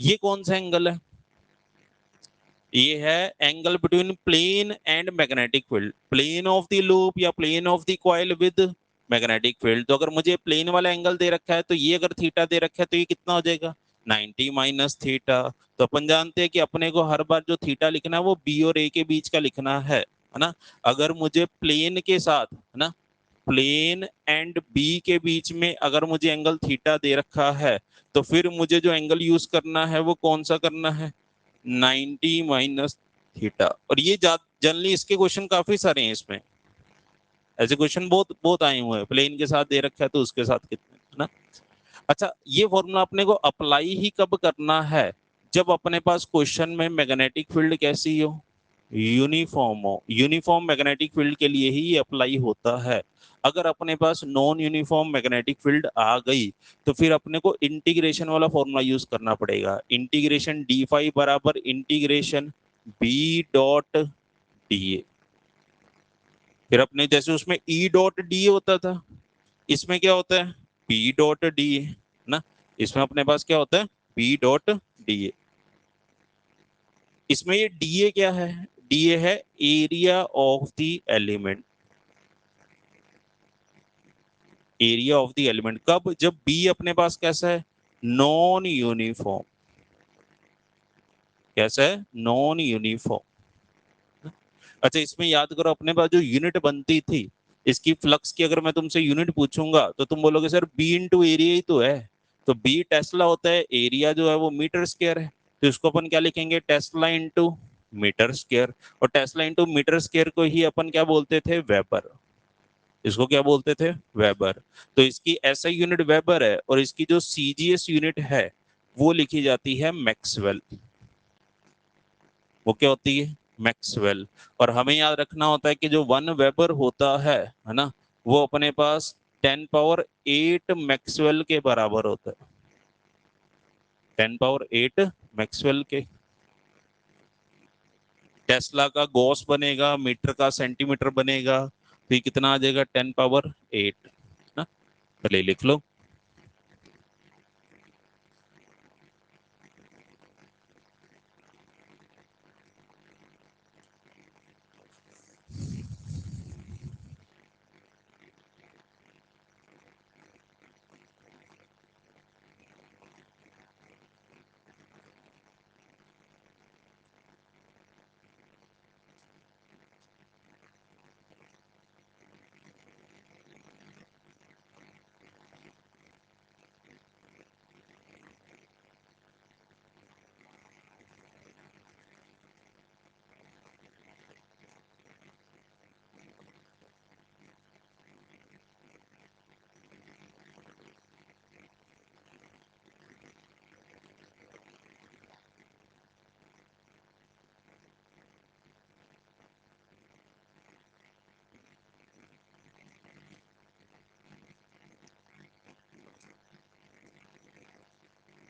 ये कौन सा एंगल है, ये है angle between plane and magnetic field, plane of the loop या plane of the coil with magnetic field. तो अगर मुझे प्लेन वाला एंगल दे रखा है तो ये अगर थीटा दे रखा है तो ये कितना हो जाएगा, 90 माइनस थीटा। तो अपन जानते हैं कि अपने को हर बार जो थीटा लिखना है वो बी और ए के बीच का लिखना है ना। अगर मुझे प्लेन के साथ है ना, प्लेन एंड बी के बीच में अगर मुझे एंगल थीटा दे रखा है तो फिर मुझे जो एंगल यूज करना है वो कौन सा करना है, 90 माइनस थीटा। और ये जनरली इसके क्वेश्चन काफी सारे हैं, इसमें ऐसे क्वेश्चन बहुत बहुत आए हुए हैं। प्लेन के साथ दे रखा है तो उसके साथ कितने, है ना। अच्छा ये फॉर्मूला अपने को अप्लाई ही कब करना है, जब अपने पास क्वेश्चन में मैग्नेटिक फील्ड कैसी हो, यूनिफॉर्म हो। यूनिफॉर्म मैग्नेटिक फील्ड के लिए ही ये अप्लाई होता है। अगर अपने पास नॉन यूनिफॉर्म मैग्नेटिक फील्ड आ गई तो फिर अपने को इंटीग्रेशन वाला फॉर्मूला यूज करना पड़ेगा। इंटीग्रेशन डी फाई बराबर integration B dot d A. फिर अपने जैसे उसमें ई डॉट डी ए होता था, इसमें क्या होता है बी डॉट डी ए ना। इसमें अपने पास क्या होता है बी डॉट डी ए। इसमें ये डी ए क्या है, डी ए है area of the element, area of the element. कब, जब बी अपने पास कैसा है, नॉन यूनिफॉर्म। कैसा है, नॉन यूनिफॉर्म। अच्छा इसमें याद करो अपने पास जो यूनिट बनती थी इसकी फ्लक्स की, अगर मैं तुमसे यूनिट पूछूंगा तो तुम बोलोगे सर बी इंटू एरिया ही तो है। तो बी टेस्ला होता है, एरिया जो है वो मीटर स्क्वायर है, तो इसको अपन क्या लिखेंगे, टेस्ला इंटू मीटर स्क्वायर। और टेस्ला इंटू मीटर स्क्वायर को ही अपन क्या बोलते थे, वेबर। इसको क्या बोलते थे? वेबर। तो इसकी एसआई यूनिट वेबर है और इसकी जो सीजीएस यूनिट है वो लिखी जाती है मैक्सवेल। वो क्या होती है? मैक्सवेल। और हमें याद रखना होता है कि जो 1 वेबर होता है ना, वो अपने पास 10 पावर 8 मैक्सवेल के बराबर होता है। 10 पावर 8 मैक्सवेल के। टेस्ला का गॉस बनेगा, मीटर का सेंटीमीटर बनेगा, तो ये कितना आ जाएगा? 10 पावर 8 ना। पहले लिख लो।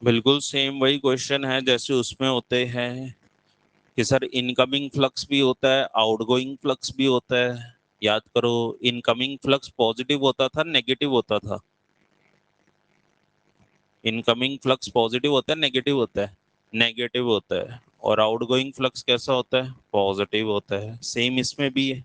बिल्कुल सेम वही क्वेश्चन है जैसे उसमें होते हैं कि सर इनकमिंग फ्लक्स भी होता है, आउटगोइंग फ्लक्स भी होता है। याद करो, इनकमिंग फ्लक्स पॉजिटिव होता था, नेगेटिव होता था? इनकमिंग फ्लक्स पॉजिटिव होता है, नेगेटिव होता है? नेगेटिव होता है। और आउटगोइंग फ्लक्स कैसा होता है? पॉजिटिव होता है। सेम इसमें भी है।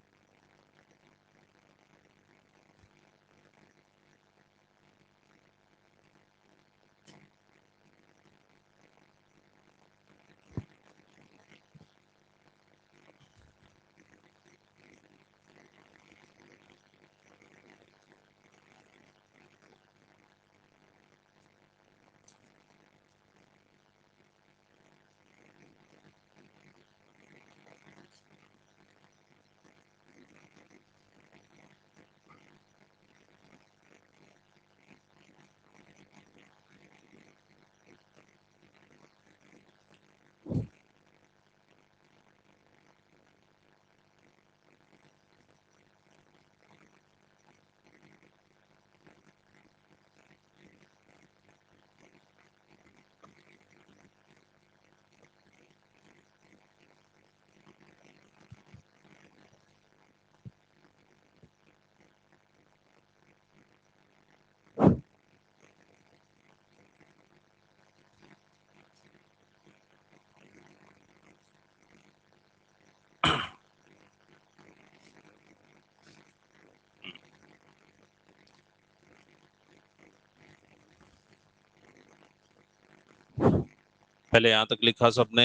पहले यहां तक लिखा सबने।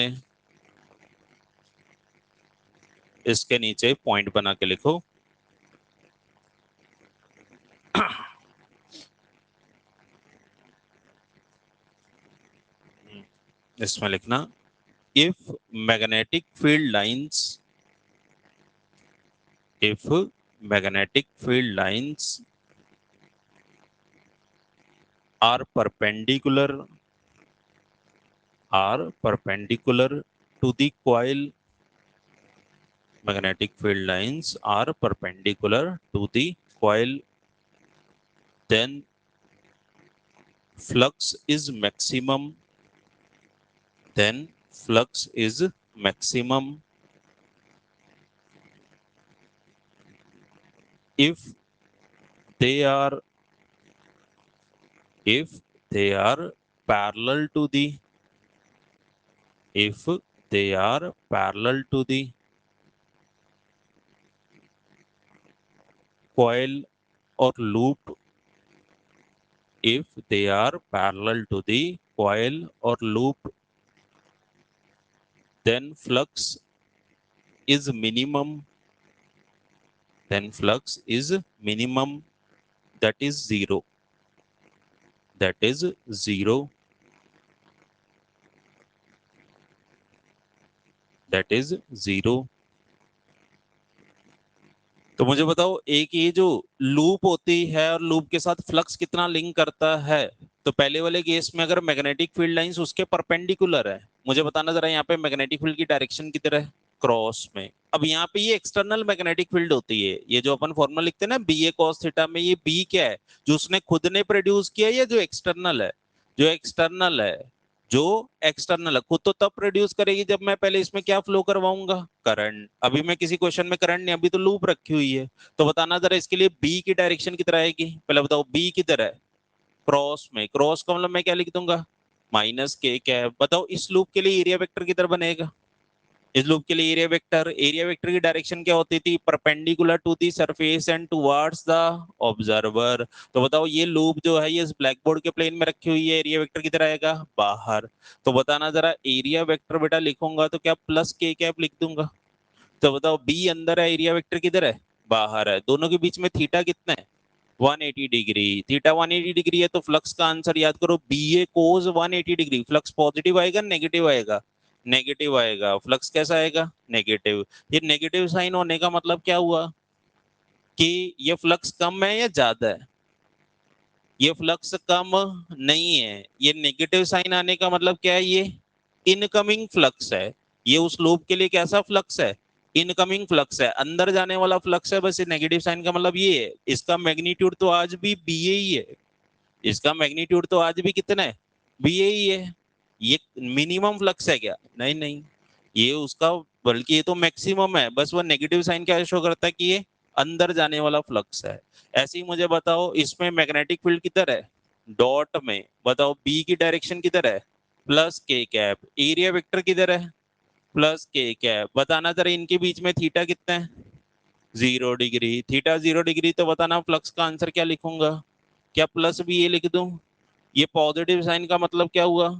इसके नीचे पॉइंट बना के लिखो। इसमें लिखना, if magnetic field lines, if magnetic field lines are perpendicular to the coil, magnetic field lines are perpendicular to the coil, then flux is maximum, then flux is maximum if they are if they are parallel to the if they are parallel to the coil or loop, if they are parallel to the coil or loop, then flux is minimum, then flux is minimum, that is zero, that is zero, that is zero। तो मुझे बताओ, एक ये जो loop होती है और loop के साथ फ्लक्स कितना लिंक करता है। तो पहले वाले केस में अगर मैग्नेटिक फील्ड लाइंस उसके परपेंडिकुलर है, मुझे बताना जरा यहाँ पे मैग्नेटिक फील्ड की डायरेक्शन किधर है, क्रॉस में। अब यहाँ पे ये एक्सटर्नल मैग्नेटिक फील्ड होती है, ये जो अपन फॉर्मूला लिखते हैं ना बी ए कॉस थीटा में, ये बी क्या है, जो उसने खुद ने प्रोड्यूस किया है या जो एक्सटर्नल है। जो एक्सटर्नल है, जो एक्सटर्नल है खुद तो तब प्रोड्यूस करेगी जब मैं पहले इसमें क्या फ्लो करवाऊंगा, करंट। अभी मैं किसी क्वेश्चन में करंट नहीं, अभी तो लूप रखी हुई है। तो बताना जरा इसके लिए बी की डायरेक्शन किधर आएगी, पहले बताओ बी किधर है, क्रॉस में। क्रॉस का मतलब मैं क्या लिख दूंगा, माइनस के कैप। बताओ इस लूप के लिए एरिया वेक्टर किधर बनेगा, इस लूप के लिए एरिया वेक्टर की डायरेक्शन क्या होती थी, perpendicular to the surface and towards the observer. तो बताओ ये लूप जो है ये इस ब्लैक बोर्ड के प्लेन में रखी हुई है, एरिया वेक्टर किधर आएगा, बाहर। तो बताना जरा, एरिया वेक्टर बेटा लिखूंगा तो क्या प्लस के कैप लिख दूंगा। तो बताओ बी अंदर है, एरिया वेक्टर किधर है, बाहर है। दोनों के बीच में थीटा कितना है, 180 डिग्री। थीटा 180 डिग्री है तो फ्लक्स का आंसर याद करो, बी ए कोस 180 डिग्री। फ्लक्स पॉजिटिव आएगा नेगेटिव आएगा, नेगेटिव आएगा। फ्लक्स कैसा आएगा, नेगेटिव। ये नेगेटिव साइन होने का मतलब क्या हुआ कि ये फ्लक्स कम है या ज्यादा है, ये फ्लक्स कम नहीं है। ये नेगेटिव साइन आने का मतलब क्या है, ये इनकमिंग फ्लक्स है। ये उस लूप के लिए कैसा फ्लक्स है, इनकमिंग फ्लक्स है, अंदर जाने वाला फ्लक्स है। बस ये नेगेटिव साइन का मतलब ये है। इसका मैग्नीट्यूड तो आज भी बी ए ही है, इसका मैग्नीट्यूड तो आज भी कितना है, बी ए ही है। ये मिनिमम फ्लक्स है क्या, नहीं नहीं, ये उसका, बल्कि ये तो मैक्सिमम है। बस वो नेगेटिव साइन क्या शो करता है कि ये अंदर जाने वाला फ्लक्स है। ऐसे ही मुझे बताओ इसमें मैग्नेटिक फील्ड किधर है, डॉट में। बताओ बी की डायरेक्शन किधर है, प्लस के कैप। एरिया वेक्टर किधर है, प्लस के कैप। बताना जरा इनके बीच में थीटा कितना है, 0 डिग्री। थीटा 0 डिग्री तो बताना फ्लक्स का आंसर क्या लिखूंगा, क्या प्लस बी ए लिख दूं। ये पॉजिटिव साइन का मतलब क्या हुआ,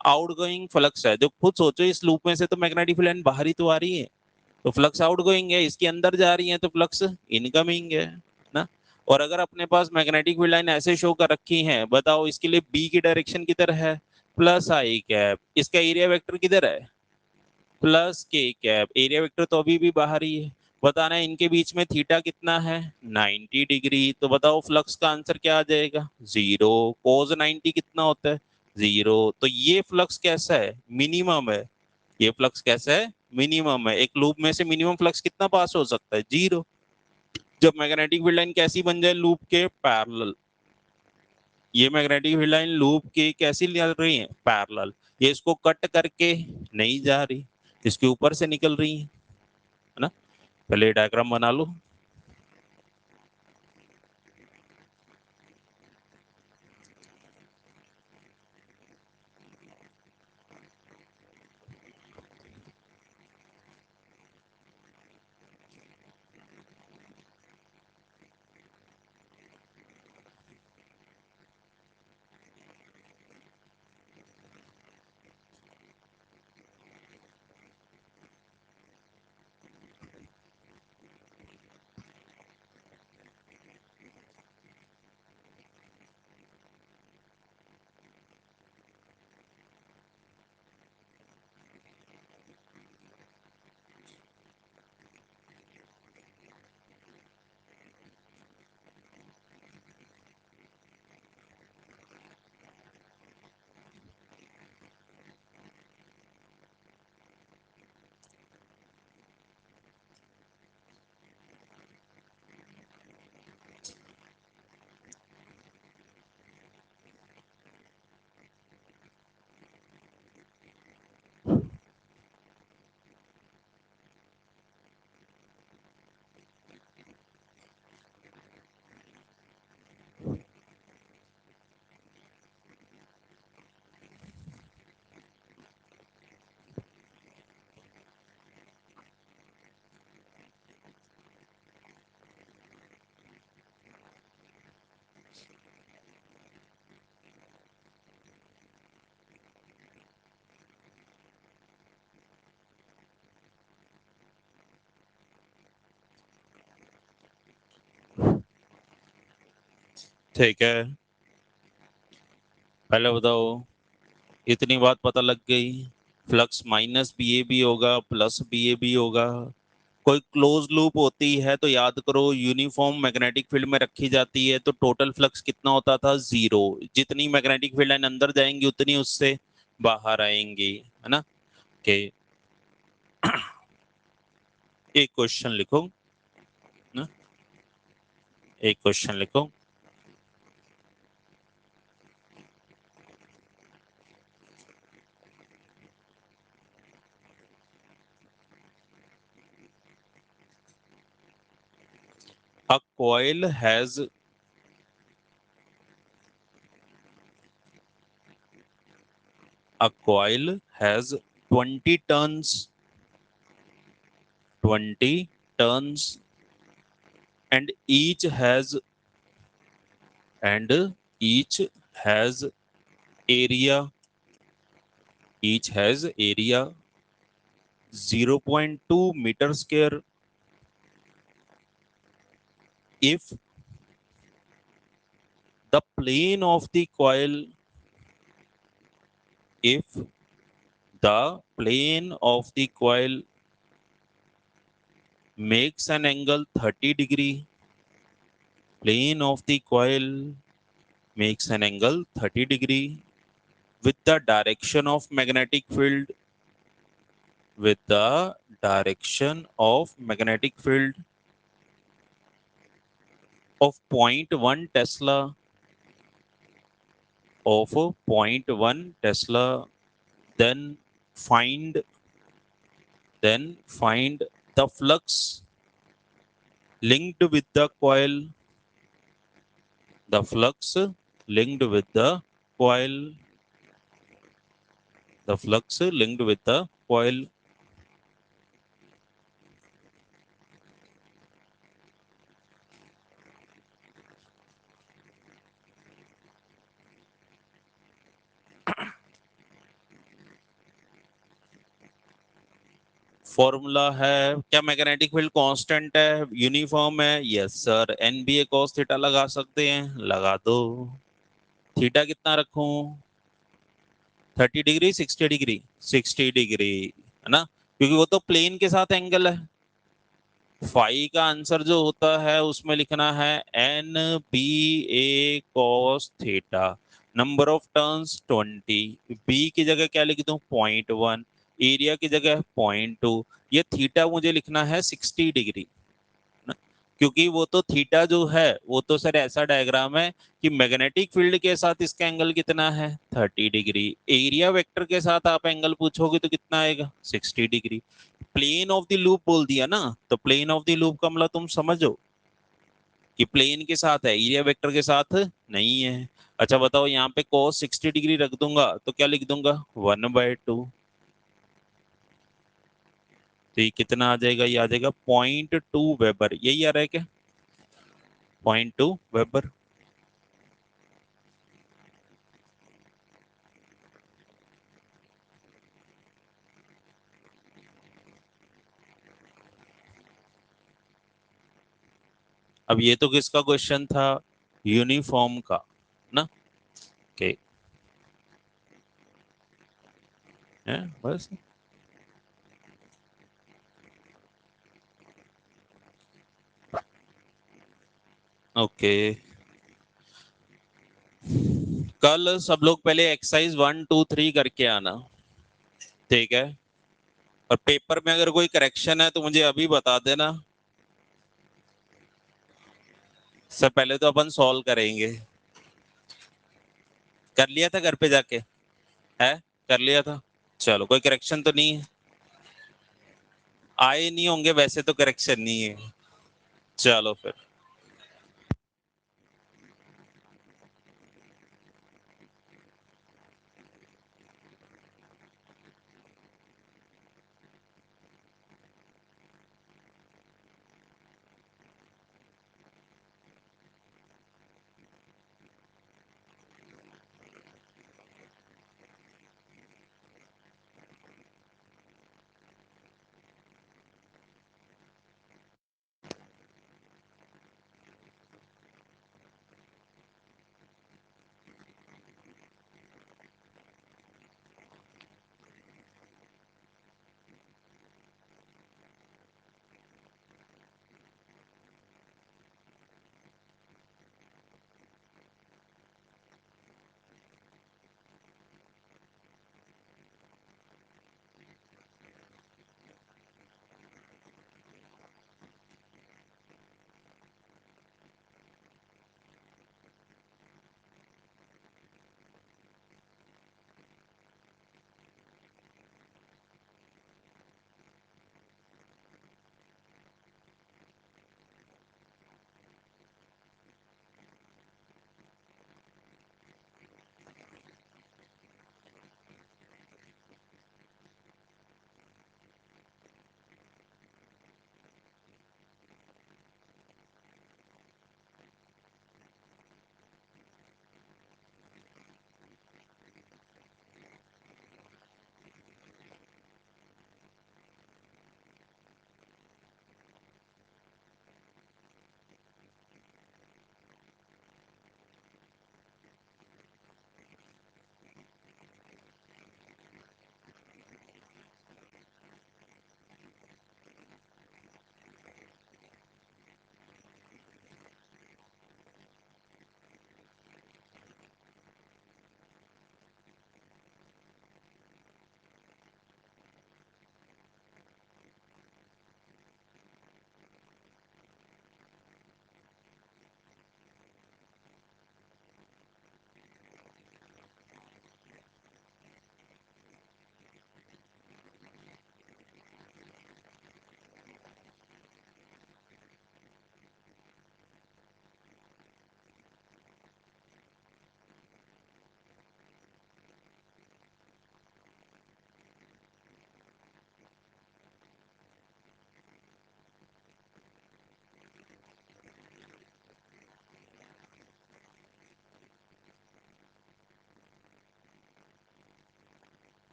आउटगोइंग फ्लक्स है। जो खुद सोचो, इस लूप में से तो मैग्नेटिक फील्ड लाइन बाहर ही तो आ रही है, तो फ्लक्स आउटगोइंग है। इसके अंदर जा रही है तो फ्लक्स इनकमिंग है ना। और अगर अपने पास मैग्नेटिक फील्ड लाइन ऐसे शो कर रखी है, बताओ इसके लिए बी की डायरेक्शन किधर है, प्लस आई कैप। इसका एरिया वेक्टर किधर है, प्लस के कैप। एरिया वेक्टर तो अभी भी बाहर ही है। बताना है इनके बीच में थीटा कितना है, 90 डिग्री। तो बताओ फ्लक्स का आंसर क्या आ जाएगा, 0। कोस 90 कितना होता है, 0। तो ये फ्लक्स कैसा है, मिनिमम है। ये फ्लक्स कैसा है, मिनिमम है। एक लूप में से मिनिमम फ्लक्स कितना पास हो सकता है, 0। जब मैग्नेटिक फील्ड लाइन कैसी बन जाए, लूप के पैरेलल। ये मैग्नेटिक फील्ड लाइन लूप की कैसी निकल रही है, पैरेलल। ये इसको कट करके नहीं जा रही, इसके ऊपर से निकल रही है ना। पहले डायग्राम बना लो। ठीक है, पहले बताओ, इतनी बात पता लग गई। फ्लक्स माइनस बी ए भी होगा, प्लस बी ए भी होगा। कोई क्लोज लूप होती है तो याद करो यूनिफॉर्म मैग्नेटिक फील्ड में रखी जाती है तो टोटल फ्लक्स कितना होता था, 0। जितनी मैग्नेटिक फील्ड लाइन अंदर जाएंगी उतनी उससे बाहर आएंगी, है ना। के एक क्वेश्चन लिखो ना, एक क्वेश्चन लिखो। A coil has a coil has 20 turns, 20 turns, and each has area, each has area 0.2 meter square. If the plane of the coil, if the plane of the coil makes an angle 30 degree, plane of the coil makes an angle 30 degree with the direction of magnetic field, with the direction of magnetic field of 0.1 Tesla, of 0.1 Tesla, then find find the flux linked with the coil, the flux linked with the coil, the flux linked with the coil. Formula है क्या, magnetic field constant है, uniform है, yes sir, NBA cos theta लगा सकते हैं, लगा दो। Theta कितना रखूं, 30 डिग्री 60 डिग्री, 60 डिग्री, है ना, क्योंकि वो तो प्लेन के साथ एंगल है। फाई का आंसर जो होता है उसमें लिखना है N B A cos theta, number of turns 20, B की जगह क्या लिख दूं 0.1, एरिया की जगह 0.2, ये थीटा मुझे लिखना है 60 डिग्री ना, क्योंकि वो तो थीटा जो है वो तो सर ऐसा डायग्राम है कि मैग्नेटिक फील्ड के साथ इसका एंगल कितना है 30 डिग्री, एरिया वेक्टर के साथ आप एंगल पूछोगे तो कितना आएगा 60 degree. Plane of the loop बोल दिया ना, तो प्लेन ऑफ द लूप का मतलब तुम समझो कि प्लेन के साथ है, एरिया वेक्टर के साथ नहीं है। अच्छा बताओ, यहाँ पे cos 60 डिग्री रख दूंगा तो क्या लिख दूंगा 1/2, तो ये कितना आ जाएगा, ये आ जाएगा 0.2 वेबर, यही आ रहा है क्या 0.2 वेबर। अब ये तो किसका क्वेश्चन था, यूनिफॉर्म का ना, के है बस। ओके, कल सब लोग पहले एक्सरसाइज 1 2 3 करके आना, ठीक है, और पेपर में अगर कोई करेक्शन है तो मुझे अभी बता देना, सब पहले तो अपन सॉल्व करेंगे। कर लिया था घर पे जाके, है कर लिया था, चलो कोई करेक्शन तो नहीं है, आए नहीं होंगे वैसे तो करेक्शन नहीं है, चलो फिर।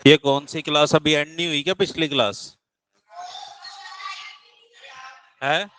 ये कौन सी क्लास अभी एंड नहीं हुई क्या? पिछली क्लास है